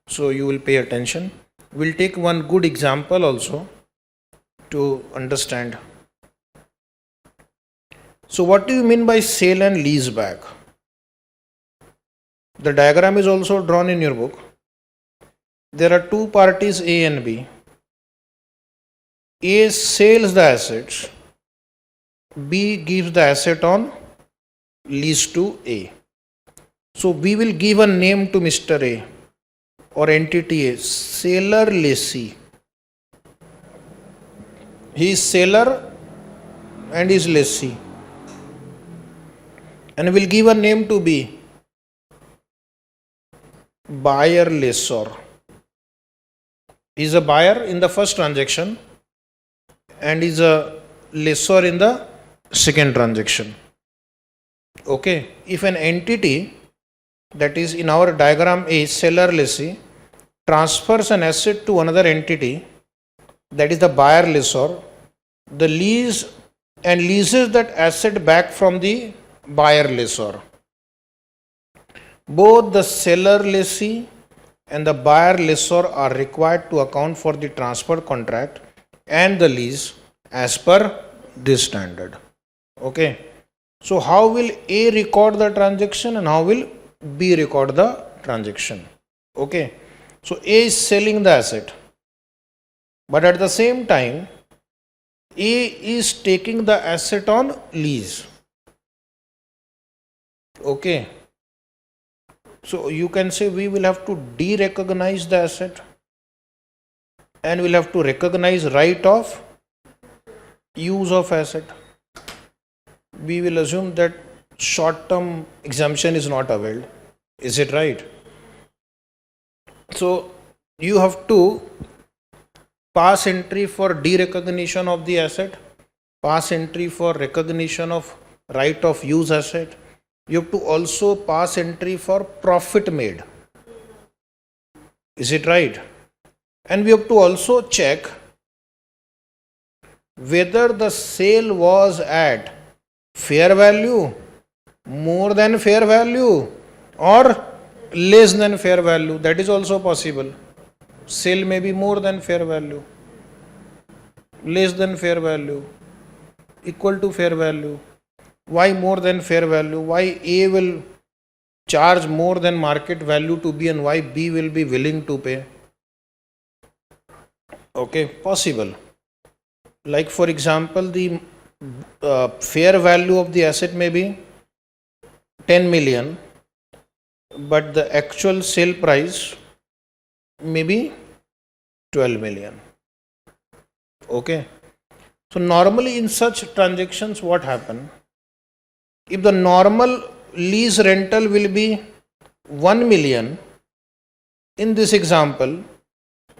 So you will pay attention. We'll take one good example also to understand. So what do you mean by sale and lease back? The diagram is also drawn in your book. There are two parties, A and B. A sells the assets. B gives the asset on lease to A. So we will give a name to Mr. A. or entity A, seller lessee. He is seller and is lessee. And we'll give a name to be buyer lessor. He is a buyer in the first transaction and is a lessor in the second transaction. Okay, if an entity, that is in our diagram A, seller lessee, transfers an asset to another entity, that is the buyer lessor, the lease and leases that asset back from the buyer lessor. Both the seller lessee and the buyer lessor are required to account for the transfer contract and the lease as per this standard. Okay. So how will A record the transaction and how will B record the transaction? Okay. So A is selling the asset, but at the same time A is taking the asset on lease. Okay. So you can say we will have to de-recognize the asset and we'll have to recognize right of use of asset. We will assume that short-term exemption is not availed. Is it right? So you have to pass entry for de-recognition of the asset, pass entry for recognition of right of use asset. You have to also pass entry for profit made. Is it right? And we have to also check whether the sale was at fair value, more than fair value, or less than fair value. That is also possible. Sale may be more than fair value, less than fair value, equal to fair value. Why more than fair value? Why A will charge more than market value to B and why B will be willing to pay? Okay, possible. Like for example, the fair value of the asset may be 10 million, but the actual sale price may be 12 million. Okay. So normally in such transactions, what happens? If the normal lease rental will be 1 million, in this example,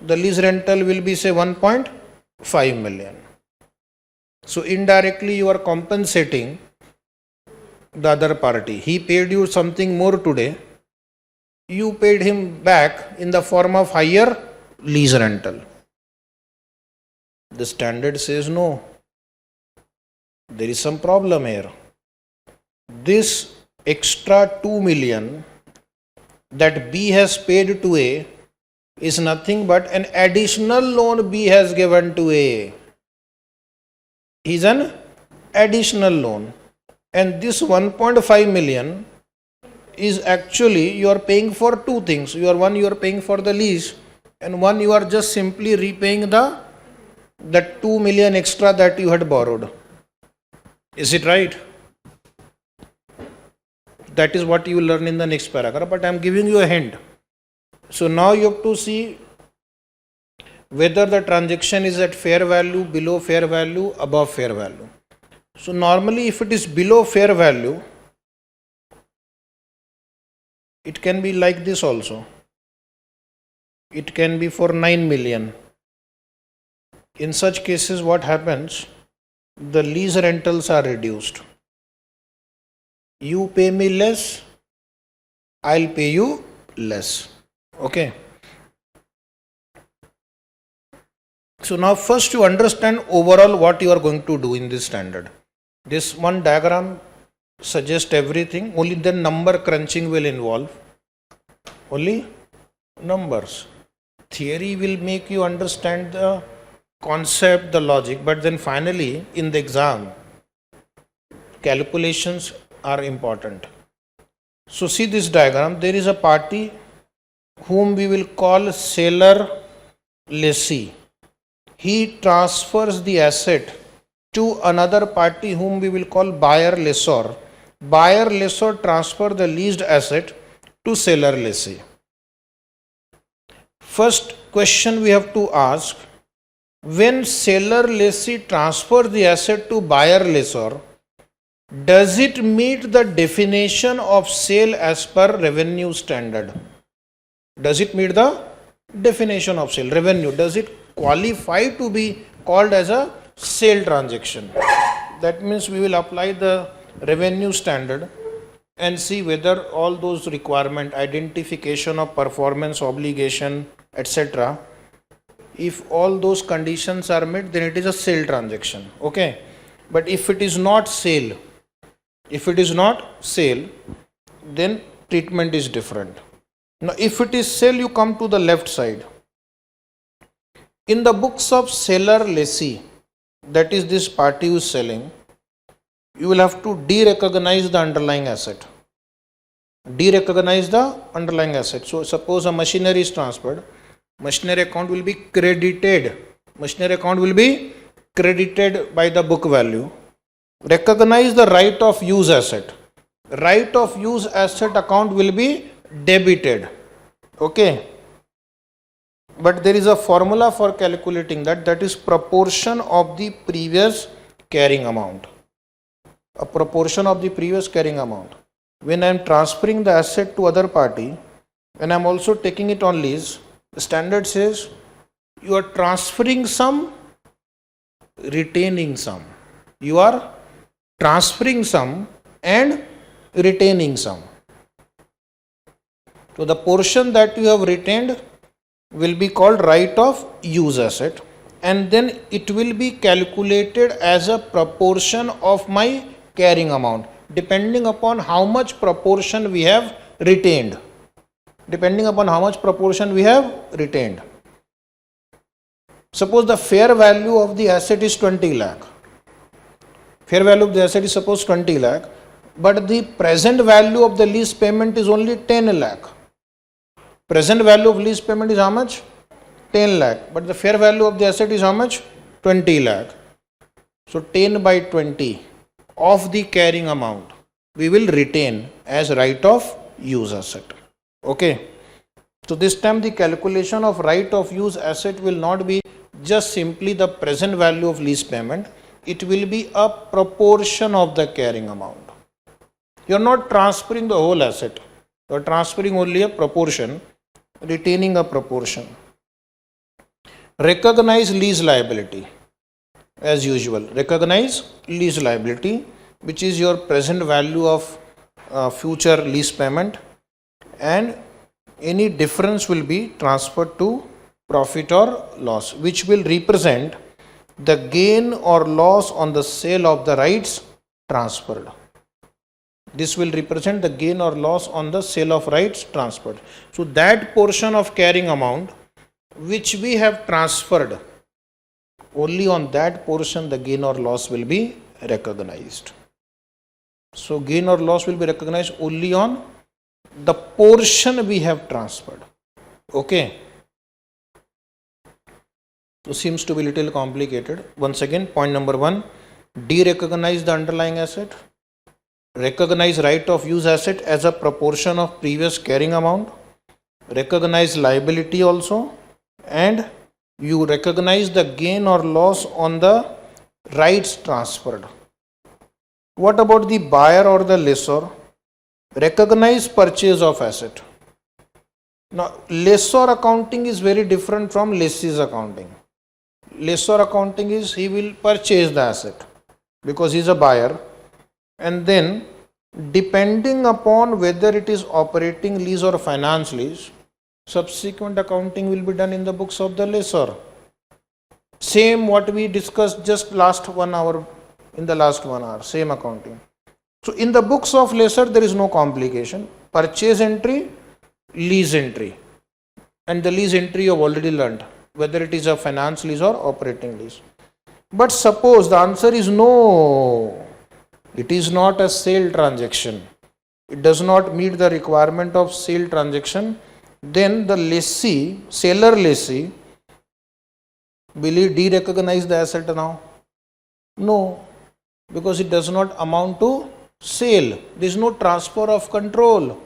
the lease rental will be say 1.5 million. So indirectly you are compensating the other party. He paid you something more today. You paid him back in the form of higher lease rental. The standard says no. There is some problem here. This extra 2 million that B has paid to A is nothing but an additional loan B has given to A. Is an additional loan, and this 1.5 million is actually you are paying for two things. You are paying for the lease, and one you are just simply repaying the 2 million extra that you had borrowed. Is it right? That is what you will learn in the next paragraph, but I am giving you a hint. So now you have to see whether the transaction is at fair value, below fair value, above fair value. So normally if it is below fair value, it can be like this also. It can be for 9 million. In such cases what happens? The lease rentals are reduced. You pay me less, I'll pay you less. Okay. So now first you understand overall what you are going to do in this standard. This one diagram suggests everything, only then number crunching will involve. Only numbers. Theory will make you understand the concept, the logic, but then finally in the exam, calculations are important. So see this diagram, there is a party whom we will call seller lessee. He transfers the asset to another party whom we will call buyer lessor. Buyer lessor transfer the leased asset to seller lessee. First question we have to ask, when seller lessee transfers the asset to buyer lessor, does it meet the definition of sale as per revenue standard? Does it meet the definition of sale, revenue? Does it qualify to be called as a sale transaction? That means we will apply the revenue standard and see whether all those requirement, identification of performance obligation, etc. If all those conditions are met, then it is a sale transaction. Okay. But if it is not sale, then treatment is different. Now, if it is sale, you come to the left side. In the books of seller lessee, that is this party who is selling, you will have to derecognize the underlying asset. Derecognize the underlying asset. So, suppose a machinery is transferred, machinery account will be credited. Machinery account will be credited by the book value. Recognize the right of use asset. Right of use asset account will be debited. Okay. But there is a formula for calculating that, that is proportion of the previous carrying amount. A proportion of the previous carrying amount. When I am transferring the asset to other party and I am also taking it on lease, the standard says you are transferring some, retaining some. You are transferring some and retaining some. So the portion that you have retained will be called right of use asset, and then it will be calculated as a proportion of my carrying amount, depending upon how much proportion we have retained. Suppose the fair value of the asset is 20 lakh. Fair value of the asset is suppose 20 lakh, but the present value of the lease payment is only 10 lakh. Present value of lease payment is how much? 10 lakh. But the fair value of the asset is how much? 20 lakh. So 10 by 20 of the carrying amount we will retain as right of use asset. Okay. So this time the calculation of right of use asset will not be just simply the present value of lease payment. It will be a proportion of the carrying amount. You are not transferring the whole asset. You are transferring only a proportion, retaining a proportion. Recognize lease liability as usual. Recognize lease liability, which is your present value of future lease payment, and any difference will be transferred to profit or loss, which will represent the gain or loss on the sale of the rights transferred. This will represent the gain or loss on the sale of rights transferred. So that portion of carrying amount which we have transferred, only on that portion the gain or loss will be recognized. So gain or loss will be recognized only on the portion we have transferred. Okay. So seems to be little complicated. Once again, point number 1, derecognize the underlying asset. Recognize right of use asset as a proportion of previous carrying amount. Recognize liability also, and you recognize the gain or loss on the rights transferred. What about the buyer or the lessor? Recognize purchase of asset. Now, lessor accounting is very different from lessees accounting. Lessor accounting is he will purchase the asset because he is a buyer, and then depending upon whether it is operating lease or finance lease, subsequent accounting will be done in the books of the lessor. Same what we discussed just last 1 hour, in the last 1 hour, same accounting. So in the books of lessor there is no complication. Purchase entry, lease entry, and the lease entry you have already learned, whether it is a finance lease or operating lease. But suppose the answer is no, it is not a sale transaction, it does not meet the requirement of sale transaction, then the lessee, seller lessee, will he derecognize the asset now? No, because it does not amount to sale. There is no transfer of control.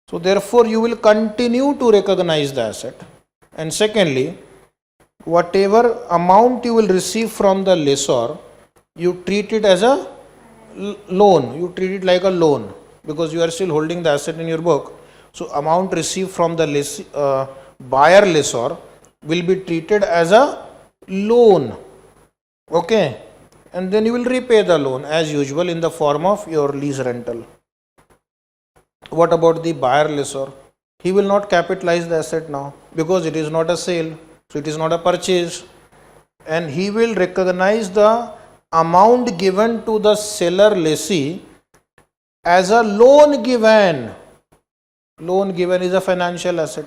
So therefore you will continue to recognize the asset, And secondly, whatever amount you will receive from the lessor, you treat it as a loan. You treat it like a loan because you are still holding the asset in your book. So amount received from the buyer lessor will be treated as a loan. Okay, and then you will repay the loan as usual in the form of your lease rental. What about the buyer lessor? He will not capitalize the asset now because it is not a sale, so it is not a purchase, and he will recognize the amount given to the seller lessee as a loan given. Loan given is a financial asset.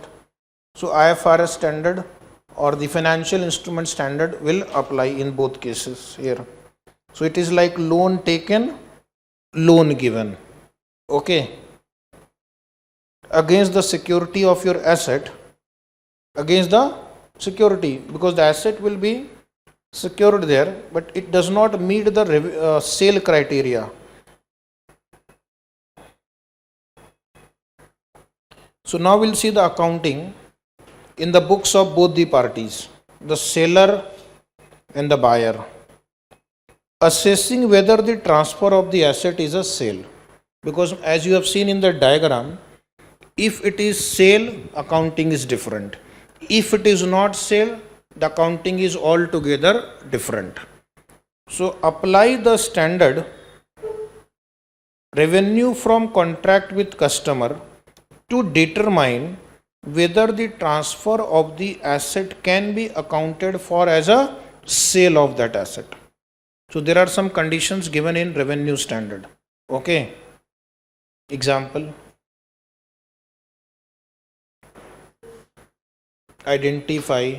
So IFRS standard or the financial instrument standard will apply in both cases here. So it is like loan taken, loan given. Okay. Against the security of your asset, against the security, because the asset will be secured there, but it does not meet the sale criteria. So now we'll see the accounting in the books of both the parties, the seller and the buyer. Assessing whether the transfer of the asset is a sale, because as you have seen in the diagram, if it is sale, accounting is different. If it is not sale, the accounting is altogether different. So apply the standard revenue from contract with customer to determine whether the transfer of the asset can be accounted for as a sale of that asset. So there are some conditions given in revenue standard. Okay. Example. Identify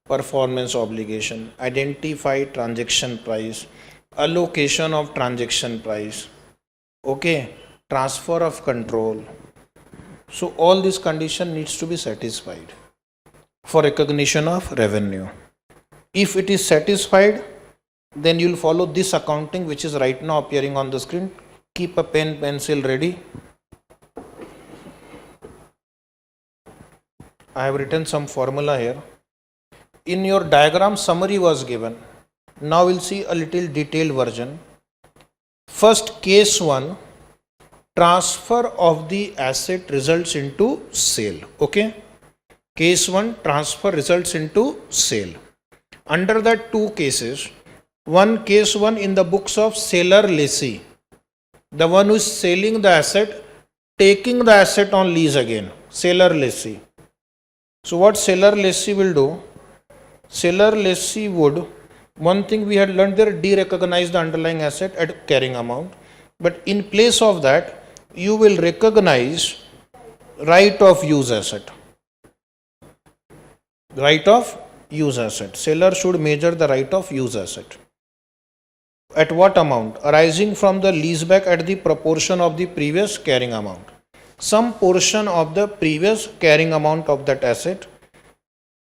performance obligation, identify transaction price, allocation of transaction price, okay, transfer of control. So all these condition needs to be satisfied for recognition of revenue. If it is satisfied, then you will follow this accounting which is right now appearing on the screen. Keep a pen, pencil ready. I have written some formula here. In your diagram, summary was given. Now we'll see a little detailed version. First, case 1, transfer of the asset results into sale. Okay. Case 1, transfer results into sale. Under that two cases, case 1 in the books of seller lessee, the one who is selling the asset, taking the asset on lease again, seller lessee. So what seller lessee will do? Seller lessee would, one thing we had learned there, de-recognize the underlying asset at carrying amount. But in place of that, you will recognize right of use asset. Right of use asset. Seller should measure the right of use asset. At what amount? Arising from the leaseback at the proportion of the previous carrying amount. Some portion of the previous carrying amount of that asset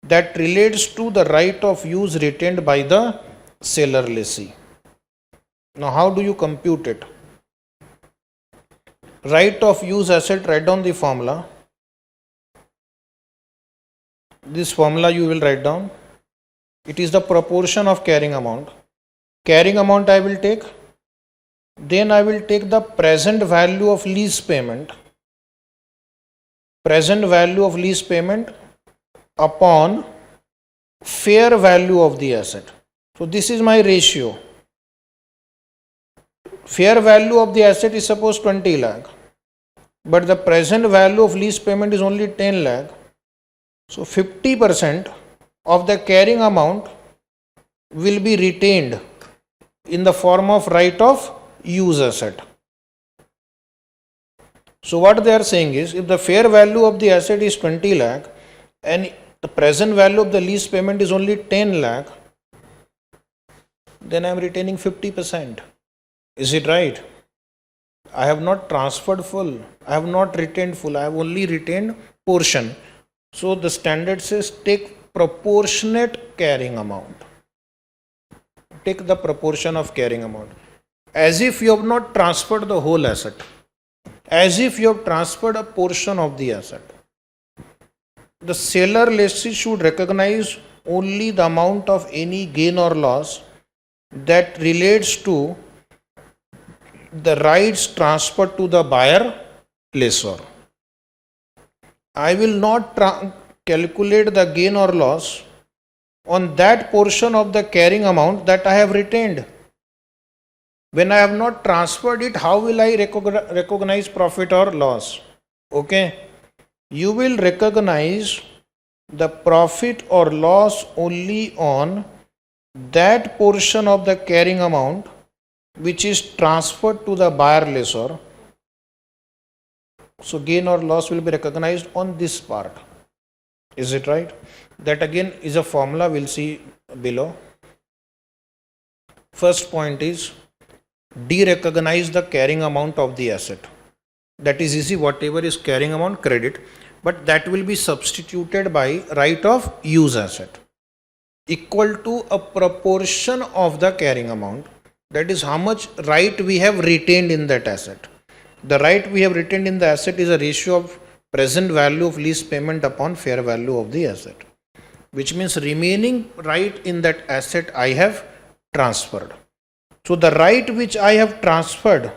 that relates to the right of use retained by the seller lessee. Now how do you compute it? Right of use asset, write down the formula. This formula you will write down. It is the proportion of carrying amount. Carrying amount I will take. Then I will take the present value of lease payment. Present value of lease payment upon fair value of the asset. So this is my ratio. Fair value of the asset is suppose 20 lakh. But the present value of lease payment is only 10 lakh. So 50% of the carrying amount will be retained in the form of right of use asset. So what they are saying is, if the fair value of the asset is 20 lakh and the present value of the lease payment is only 10 lakh, then I am retaining 50%. Is it right? I have not transferred full. I have not retained full. I have only retained portion. So the standard says take proportionate carrying amount. Take the proportion of carrying amount. As if you have not transferred the whole asset. As if you have transferred a portion of the asset. the seller lessee should recognize only the amount of any gain or loss that relates to the rights transferred to the buyer lessor. I will not calculate the gain or loss on that portion of the carrying amount that I have retained. When I have not transferred it, how will I recognize profit or loss? Okay. You will recognize the profit or loss only on that portion of the carrying amount which is transferred to the buyer lessor. So gain or loss will be recognized on this part. Is it right? That again is a formula we'll see below. First point is de-recognize the carrying amount of the asset. That is easy, whatever is carrying amount, credit, but that will be substituted by right of use asset equal to a proportion of the carrying amount. That is how much right we have retained in that asset. The right we have retained in the asset is a ratio of present value of lease payment upon fair value of the asset, which means remaining right in that asset I have transferred. So the right which I have transferred,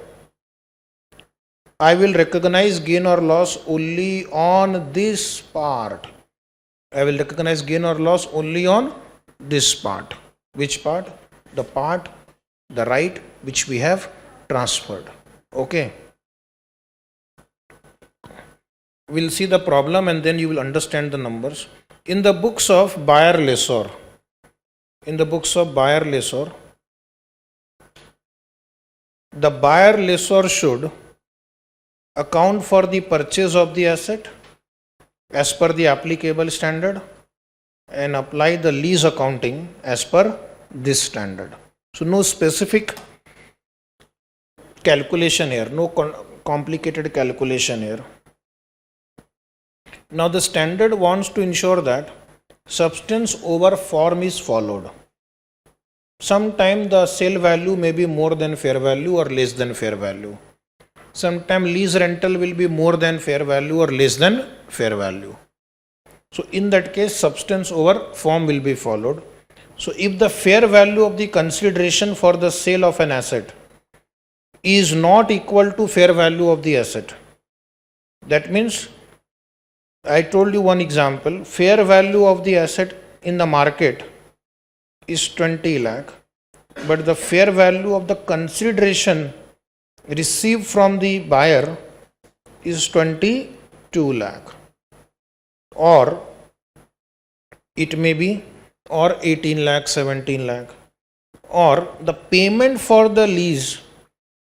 I will recognize gain or loss only on this part. I will recognize gain or loss only on this part. Which part? The part, the right which we have transferred. Okay. We'll see the problem and then you will understand the numbers. In the books of buyer lessor, the buyer lessor should account for the purchase of the asset as per the applicable standard and apply the lease accounting as per this standard. So no specific calculation here, no complicated calculation here. Now the standard wants to ensure that substance over form is followed. Sometimes the sale value may be more than fair value or less than fair value. Sometimes lease rental will be more than fair value or less than fair value. So in that case, substance over form will be followed. So if the fair value of the consideration for the sale of an asset is not equal to fair value of the asset, that means, I told you one example, fair value of the asset in the market is 20 lakh, but the fair value of the consideration received from the buyer is 22 lakh, or it may be or 18 lakh, 17 lakh, or the payment for the lease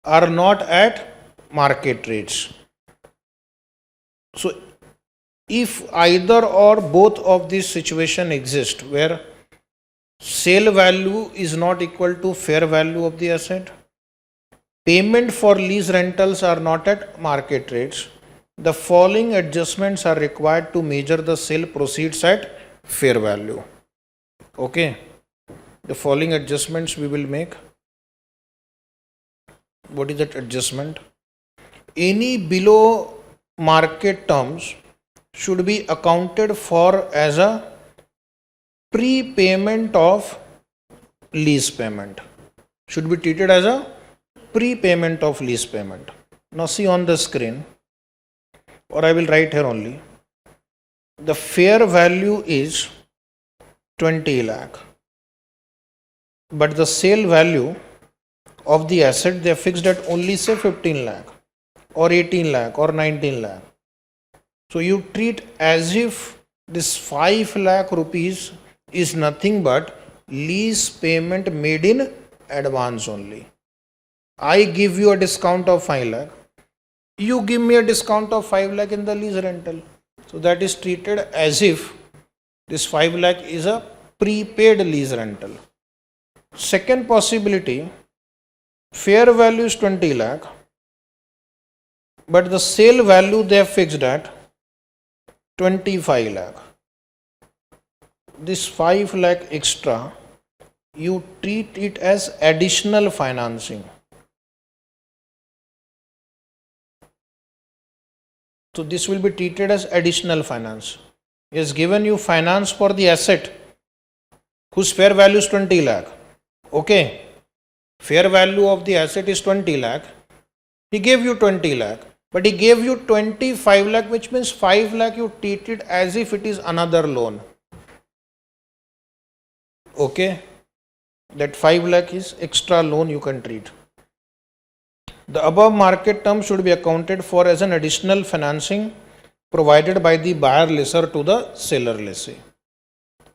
are not at market rates. So if either or both of these situation exist where sale value is not equal to fair value of the asset, payment for lease rentals are not at market rates, the following adjustments are required to measure the sale proceeds at fair value. Okay, the following adjustments we will make. What is that adjustment? Any below market terms should be accounted for as a prepayment of lease payment. Should be treated as a prepayment of lease payment. Now see on the screen, or I will write here only. The fair value is 20 lakh, but the sale value of the asset they are fixed at only say 15 lakh or 18 lakh or 19 lakh. So you treat as if this 5 lakh rupees is nothing but lease payment made in advance only. I give you a discount of 5 lakh. You give me a discount of 5 lakh in the lease rental. So that is treated as if this 5 lakh is a prepaid lease rental. Second possibility, fair value is 20 lakh, but the sale value they have fixed at 25 lakh. This 5 lakh extra, you treat it as additional financing. So this will be treated as additional finance. He has given you finance for the asset whose fair value is 20 lakh. Okay, fair value of the asset is 20 lakh. He gave you 20 lakh, but he gave you 25 lakh, which means 5 lakh you treat it as if it is another loan. Okay, that 5 lakh is extra loan you can treat. The above market term should be accounted for as an additional financing provided by the buyer lessor to the seller lessee.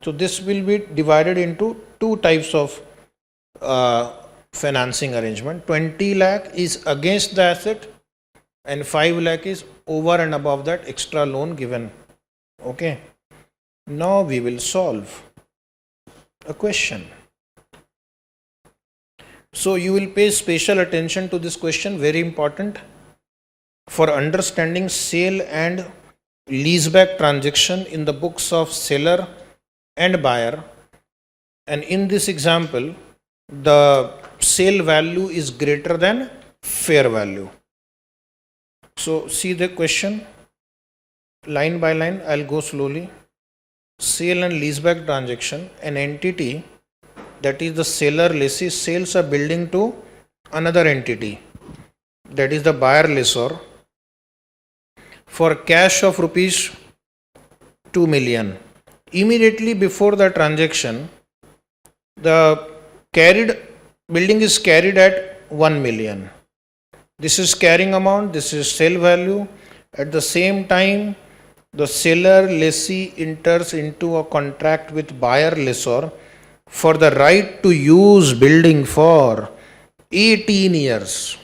So this will be divided into two types of financing arrangement. 20 lakh is against the asset and 5 lakh is over and above that extra loan given. Okay. Now we will solve a question. So you will pay special attention to this question, very important for understanding sale and leaseback transaction in the books of seller and buyer. And in this example, the sale value is greater than fair value. So see the question line by line. I'll go slowly. Sale and leaseback transaction, an entity, that is the seller lessee, sells a building to another entity, that is the buyer lessor, for cash of rupees 2 million. Immediately before the transaction, the building is carried at 1 million. This is carrying amount, this is sale value. At the same time, the seller lessee enters into a contract with buyer lessor for the right to use building for 18 years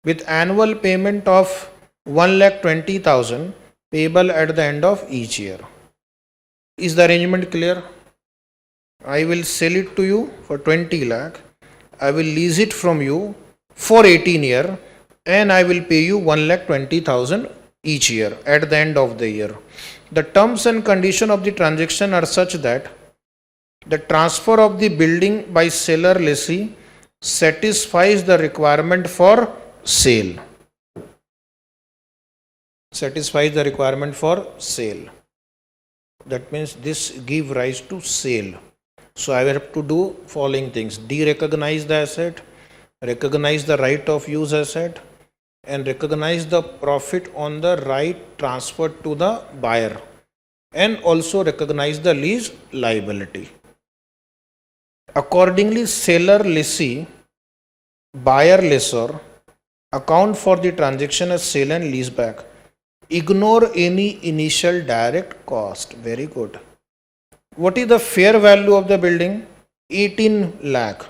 with annual payment of 1,20,000 payable at the end of each year. Is the arrangement clear? I will sell it to you for 20 lakh. I will lease it from you for 18 years and I will pay you 1,20,000 each year at the end of the year. The terms and conditions of the transaction are such that the transfer of the building by seller lessee satisfies the requirement for sale. Satisfies the requirement for sale. That means this give rise to sale. So I have to do following things: de-recognize the asset, recognize the right of use asset, and recognize the profit on the right transferred to the buyer, and also recognize the lease liability. Accordingly, seller lessee, buyer lessor account for the transaction as sale and leaseback. Ignore any initial direct cost. Very good. What is the fair value of the building? 18 lakh.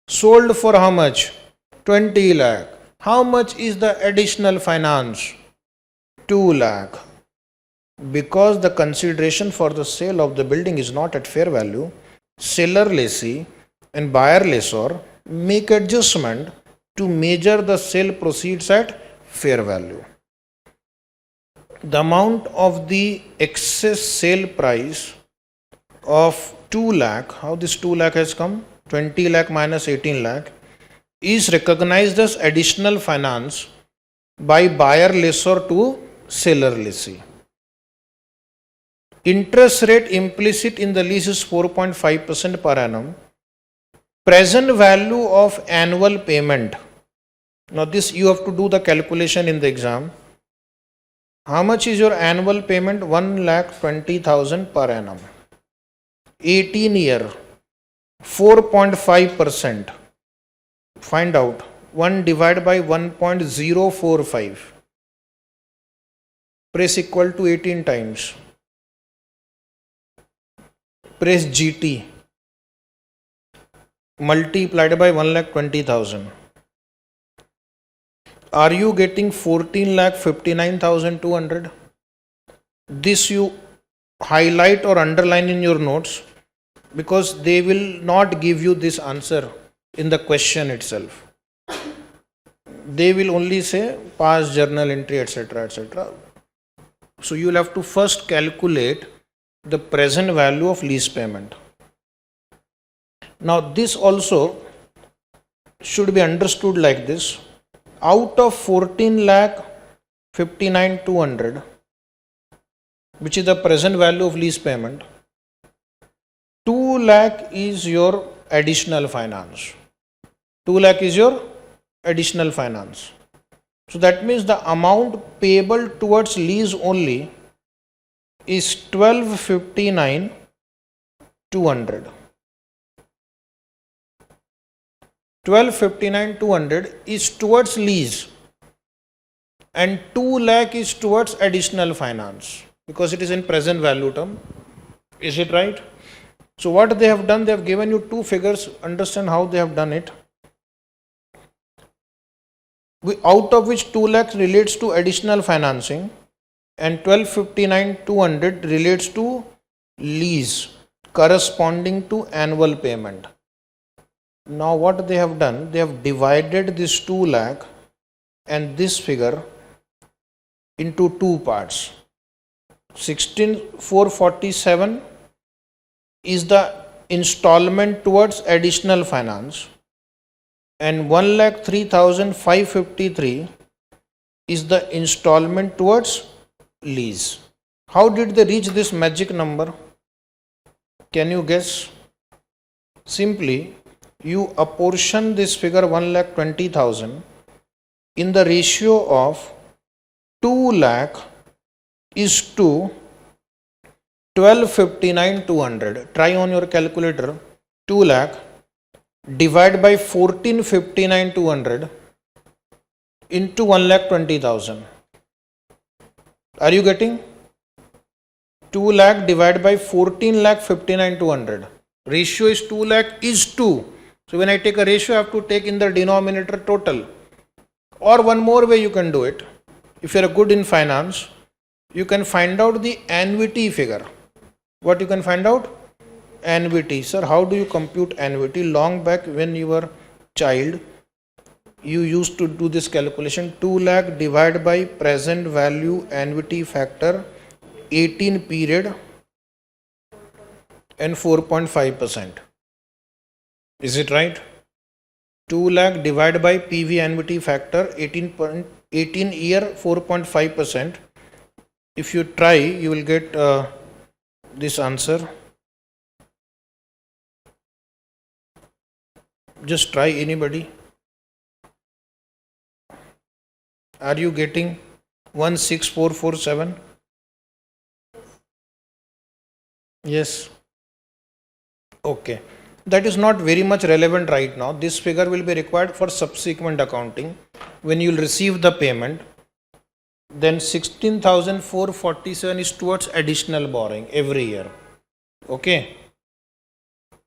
Sold for how much? 20 lakh. How much is the additional finance? 2 lakh. Because the consideration for the sale of the building is not at fair value, seller lessee and buyer lessor make adjustment to measure the sale proceeds at fair value. The amount of the excess sale price of 2 lakh, how this 2 lakh has come? 20 lakh minus 18 lakh is recognized as additional finance by buyer lessor to seller lessee. Interest rate implicit in the lease is 4.5% per annum. Present value of annual payment. Now this you have to do the calculation in the exam. How much is your annual payment? 1,20,000 per annum. 18 year, 4.5%. Find out. 1 divided by 1.045. Press equal to 18 times. Press GT. Multiplied by 1,20,000. Are you getting 14,59,200? This you highlight or underline in your notes because they will not give you this answer in the question itself. They will only say past journal entry, etc., etc. So you will have to first calculate the present value of lease payment. Now this also should be understood like this. Out of 14,59,200, which is the present value of lease payment, 2 lakh is your additional finance. 2 lakh is your additional finance. So that means the amount payable towards lease only is 1259,200. 1259,200 is towards lease and 2 lakh is towards additional finance because it is in present value term. Is it right? So what they have done, they have given you two figures. Understand how they have done it. Out of which 2 lakhs relates to additional financing and 1259,200 relates to lease corresponding to annual payment. Now what they have done, they have divided this 2 lakh and this figure into two parts. 16,447 is the installment towards additional finance and 1,03,553 is the installment towards lease. How did they reach this magic number? Can you guess? Simply, you apportion this figure 1,20,000 in the ratio of 2 lakh is to 1259,200. Try on your calculator. 2 lakh divide by 1459,200 into 1,20,000. Are you getting? 2 lakh divided by 14,59,200. Ratio is 2 lakh is 2. So when I take a ratio, I have to take in the denominator total. Or one more way you can do it. If you are good in finance, you can find out the annuity figure. What you can find out? Annuity. Sir, how do you compute annuity? Long back when you were child, you used to do this calculation. 2 lakh divided by present value annuity factor 18 period and 4.5%. Is it right? 2 lakh divided by PV annuity factor 18 year 4.5%. If you try, you will get this answer. Just try, anybody. Are you getting 16447? Yes. Okay. That is not very much relevant right now. This figure will be required for subsequent accounting. When you will receive the payment, then 16,447 is towards additional borrowing every year. Okay.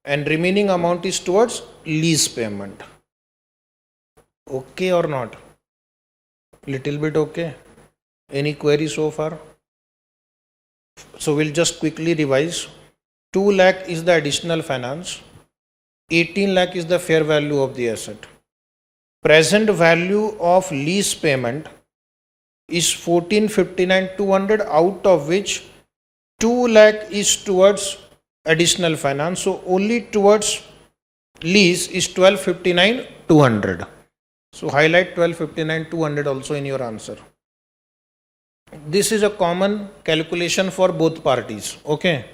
And remaining amount is towards lease payment. Okay or not? Little bit okay. Any query so far? So we'll just quickly revise. 2 lakh is the additional finance. 18 lakh is the fair value of the asset. Present value of lease payment is 1459,200, out of which 2 lakh is towards additional finance. So only towards lease is 1259,200. So highlight 1259,200 also in your answer. This is a common calculation for both parties. Okay.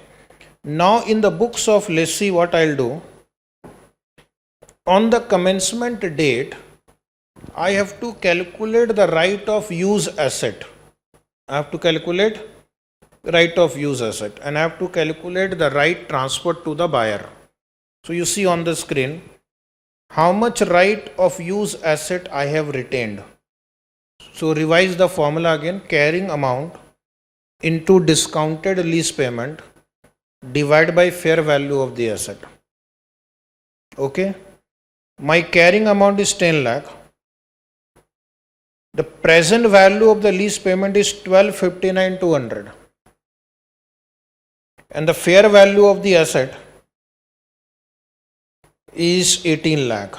Now in the books of lessee, what I'll do, on the commencement date, I have to calculate the right of use asset. I have to calculate right of use asset and I have to calculate the right transfer to the buyer. So you see on the screen how much right of use asset I have retained. So revise the formula again. Carrying amount into discounted lease payment divided by fair value of the asset. Okay. My carrying amount is 10 lakh. The present value of the lease payment is 1259,200. And the fair value of the asset is 18 lakh.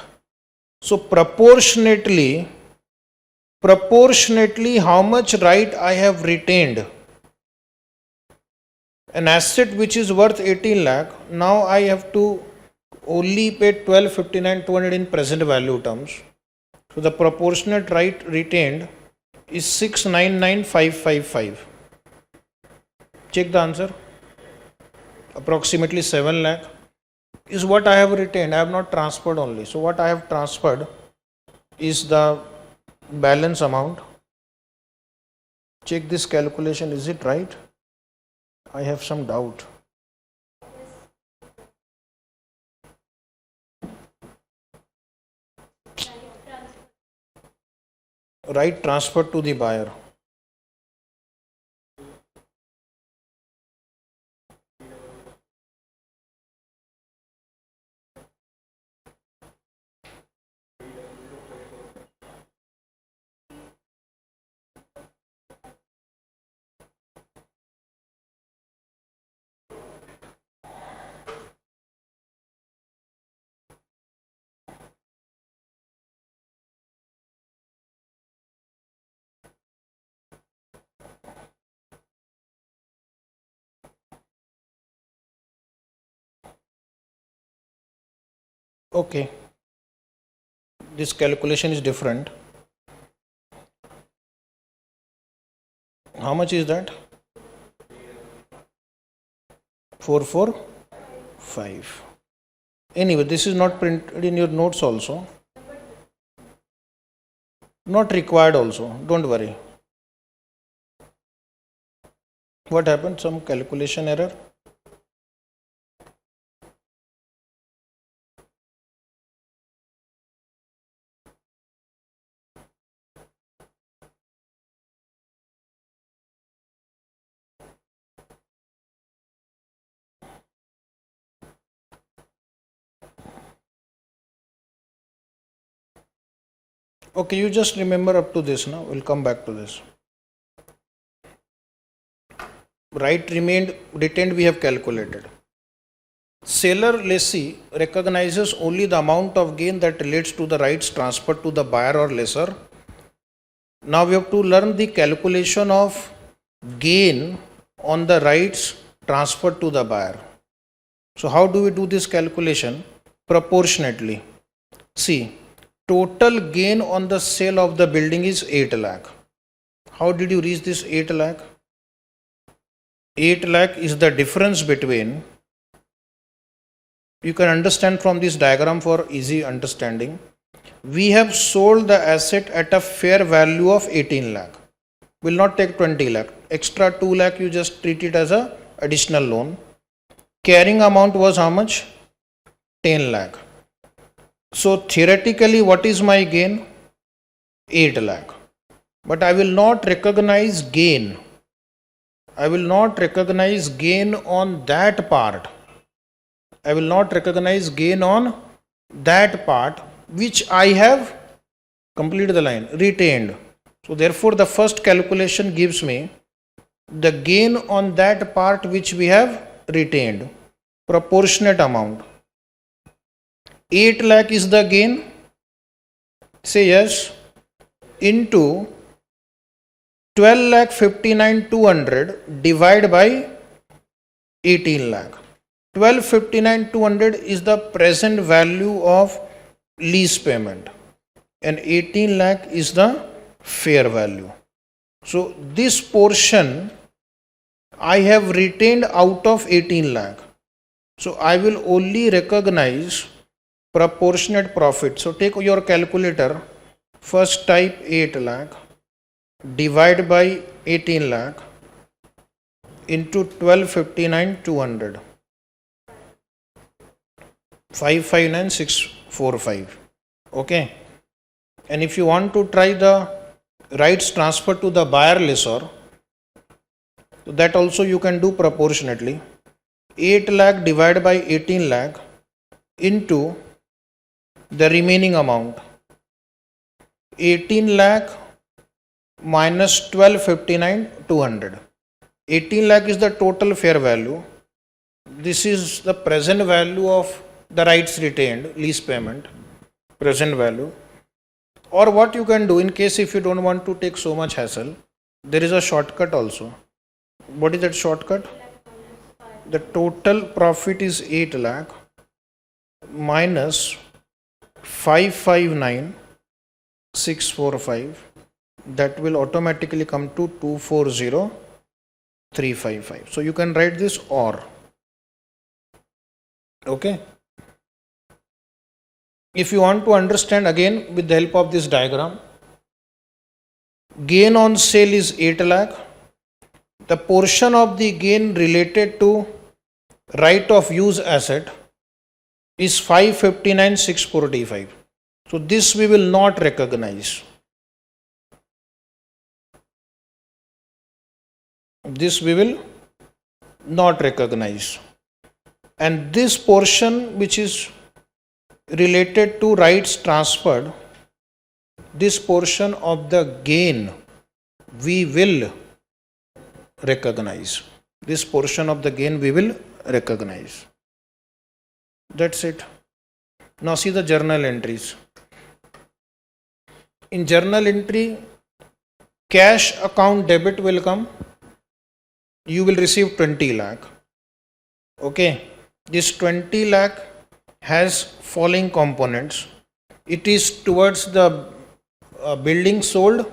So proportionately how much right I have retained? An asset which is worth 18 lakh, now I have to only pay 1259,200 in present value terms. So the proportionate right retained is 699,555. Check the answer. Approximately 7 lakh is what I have retained. I have not transferred only. So what I have transferred is the balance amount. Check this calculation. Is it right? I have some doubt. Right transfer to the buyer. Okay, this calculation is different. How much is that? 445. Anyway, this is not printed in your notes also. Not required also. Don't worry. What happened? Some calculation error. Okay, you just remember up to this now. We'll come back to this. Right retained we have calculated. Seller lessee recognizes only the amount of gain that relates to the rights transferred to the buyer or lessor. Now we have to learn the calculation of gain on the rights transferred to the buyer. So how do we do this calculation? Proportionately. See, total gain on the sale of the building is 8 lakh. How did you reach this 8 lakh? 8 lakh is the difference between, you can understand from this diagram for easy understanding. We have sold the asset at a fair value of 18 lakh. Will not take 20 lakh. Extra 2 lakh you just treat it as a additional loan. Carrying amount was how much? 10 lakh. So theoretically what is my gain? 8 lakh. But I will not recognize gain. I will not recognize gain on that part. I will not recognize gain on that part which I have, complete the line, retained. So therefore the first calculation gives me the gain on that part which we have retained, proportionate amount. 8 lakh is the gain, say yes, into 12,59,200 divided by 18 lakh. 12,59,200 is the present value of lease payment and 18 lakh is the fair value. So this portion I have retained out of 18 lakh. So I will only recognize proportionate profit. So take your calculator, first type 8 lakh, divide by 18 lakh into 12,59,200. 559,645. Okay. And if you want to try the rights transfer to the buyer lessor, so that also you can do proportionately. 8 lakh divided by 18 lakh into the remaining amount. 18 lakh minus 12,59,200. 18 lakh is the total fair value. This is the present value of the rights retained, lease payment, present value. Or what you can do in case if you don't want to take so much hassle, there is a shortcut also. What is that shortcut? The total profit is 8 lakh minus 559,645. That will automatically come to 240 355. So you can write this or. Okay. If you want to understand again with the help of this diagram, gain on sale is 8 lakh. The portion of the gain related to right of use asset is 559,645. So this we will not recognize. This we will not recognize. And this portion which is related to rights transferred, this portion of the gain we will recognize. This portion of the gain we will recognize. That's it. Now see the journal entries. In journal entry, cash account debit will come. You will receive 20 lakh. Okay. This 20 lakh has following components. It is towards the building sold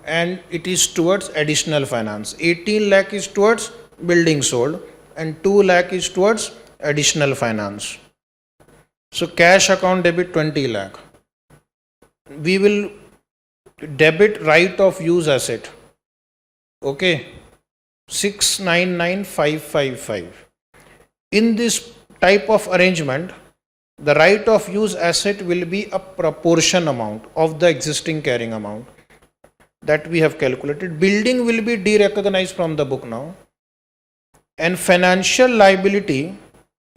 and it is towards additional finance. 18 lakh is towards building sold and 2 lakh is towards additional finance. So cash account debit 20 lakh. We will debit right of use asset. Okay. 699,555. In this type of arrangement, the right of use asset will be a proportion amount of the existing carrying amount that we have calculated. Building will be derecognized from the book now. And financial liability,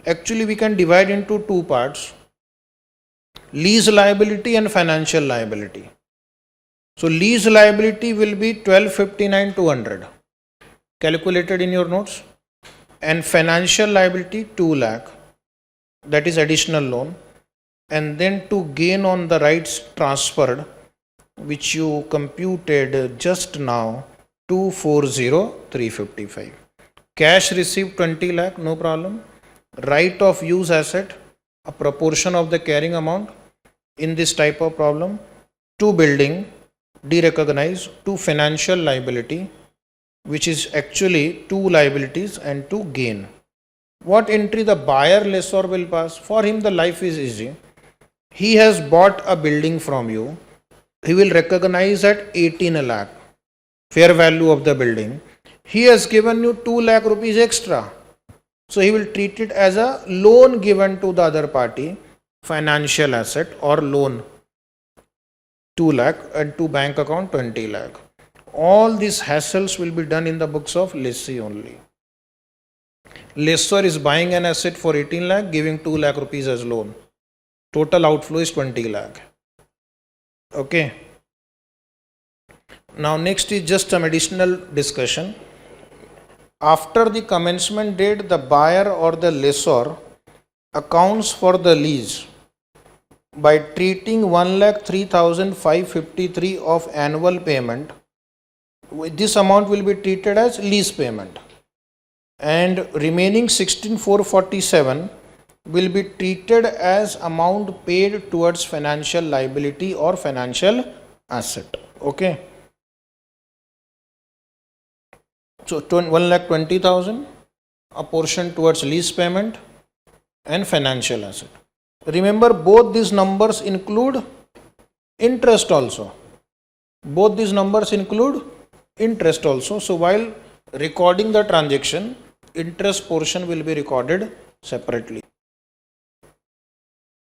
actually we can divide into two parts: lease liability and financial liability. So lease liability will be 1259,200 calculated in your notes, and financial liability 2 lakh, that is additional loan, and then to gain on the rights transferred, which you computed just now, 240,355. Cash received 20 lakh, no problem. Right of use asset, a proportion of the carrying amount in this type of problem. To building, derecognize. To financial liability, which is actually two liabilities, and to gain. What entry the buyer lessor will pass? For him the life is easy. He has bought a building from you. He will recognize at 18 lakh fair value of the building. He has given you 2 lakh rupees extra. So he will treat it as a loan given to the other party, financial asset or loan 2 lakh, and to bank account 20 lakh. All these hassles will be done in the books of lessee only. Lessor is buying an asset for 18 lakh, giving 2 lakh rupees as loan. Total outflow is 20 lakh. Okay. Now next is just some additional discussion. After the commencement date, the buyer or the lessor accounts for the lease by treating 1,03,553 of annual payment. This amount will be treated as lease payment, and remaining 16,447 will be treated as amount paid towards financial liability or financial asset. Okay. So 1,20,000, a portion towards lease payment and financial asset. Remember, both these numbers include interest also. Both these numbers include interest also. So while recording the transaction, interest portion will be recorded separately.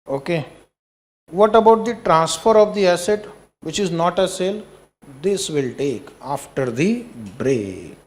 Okay. What about the transfer of the asset, which is not a sale? This will take after the break.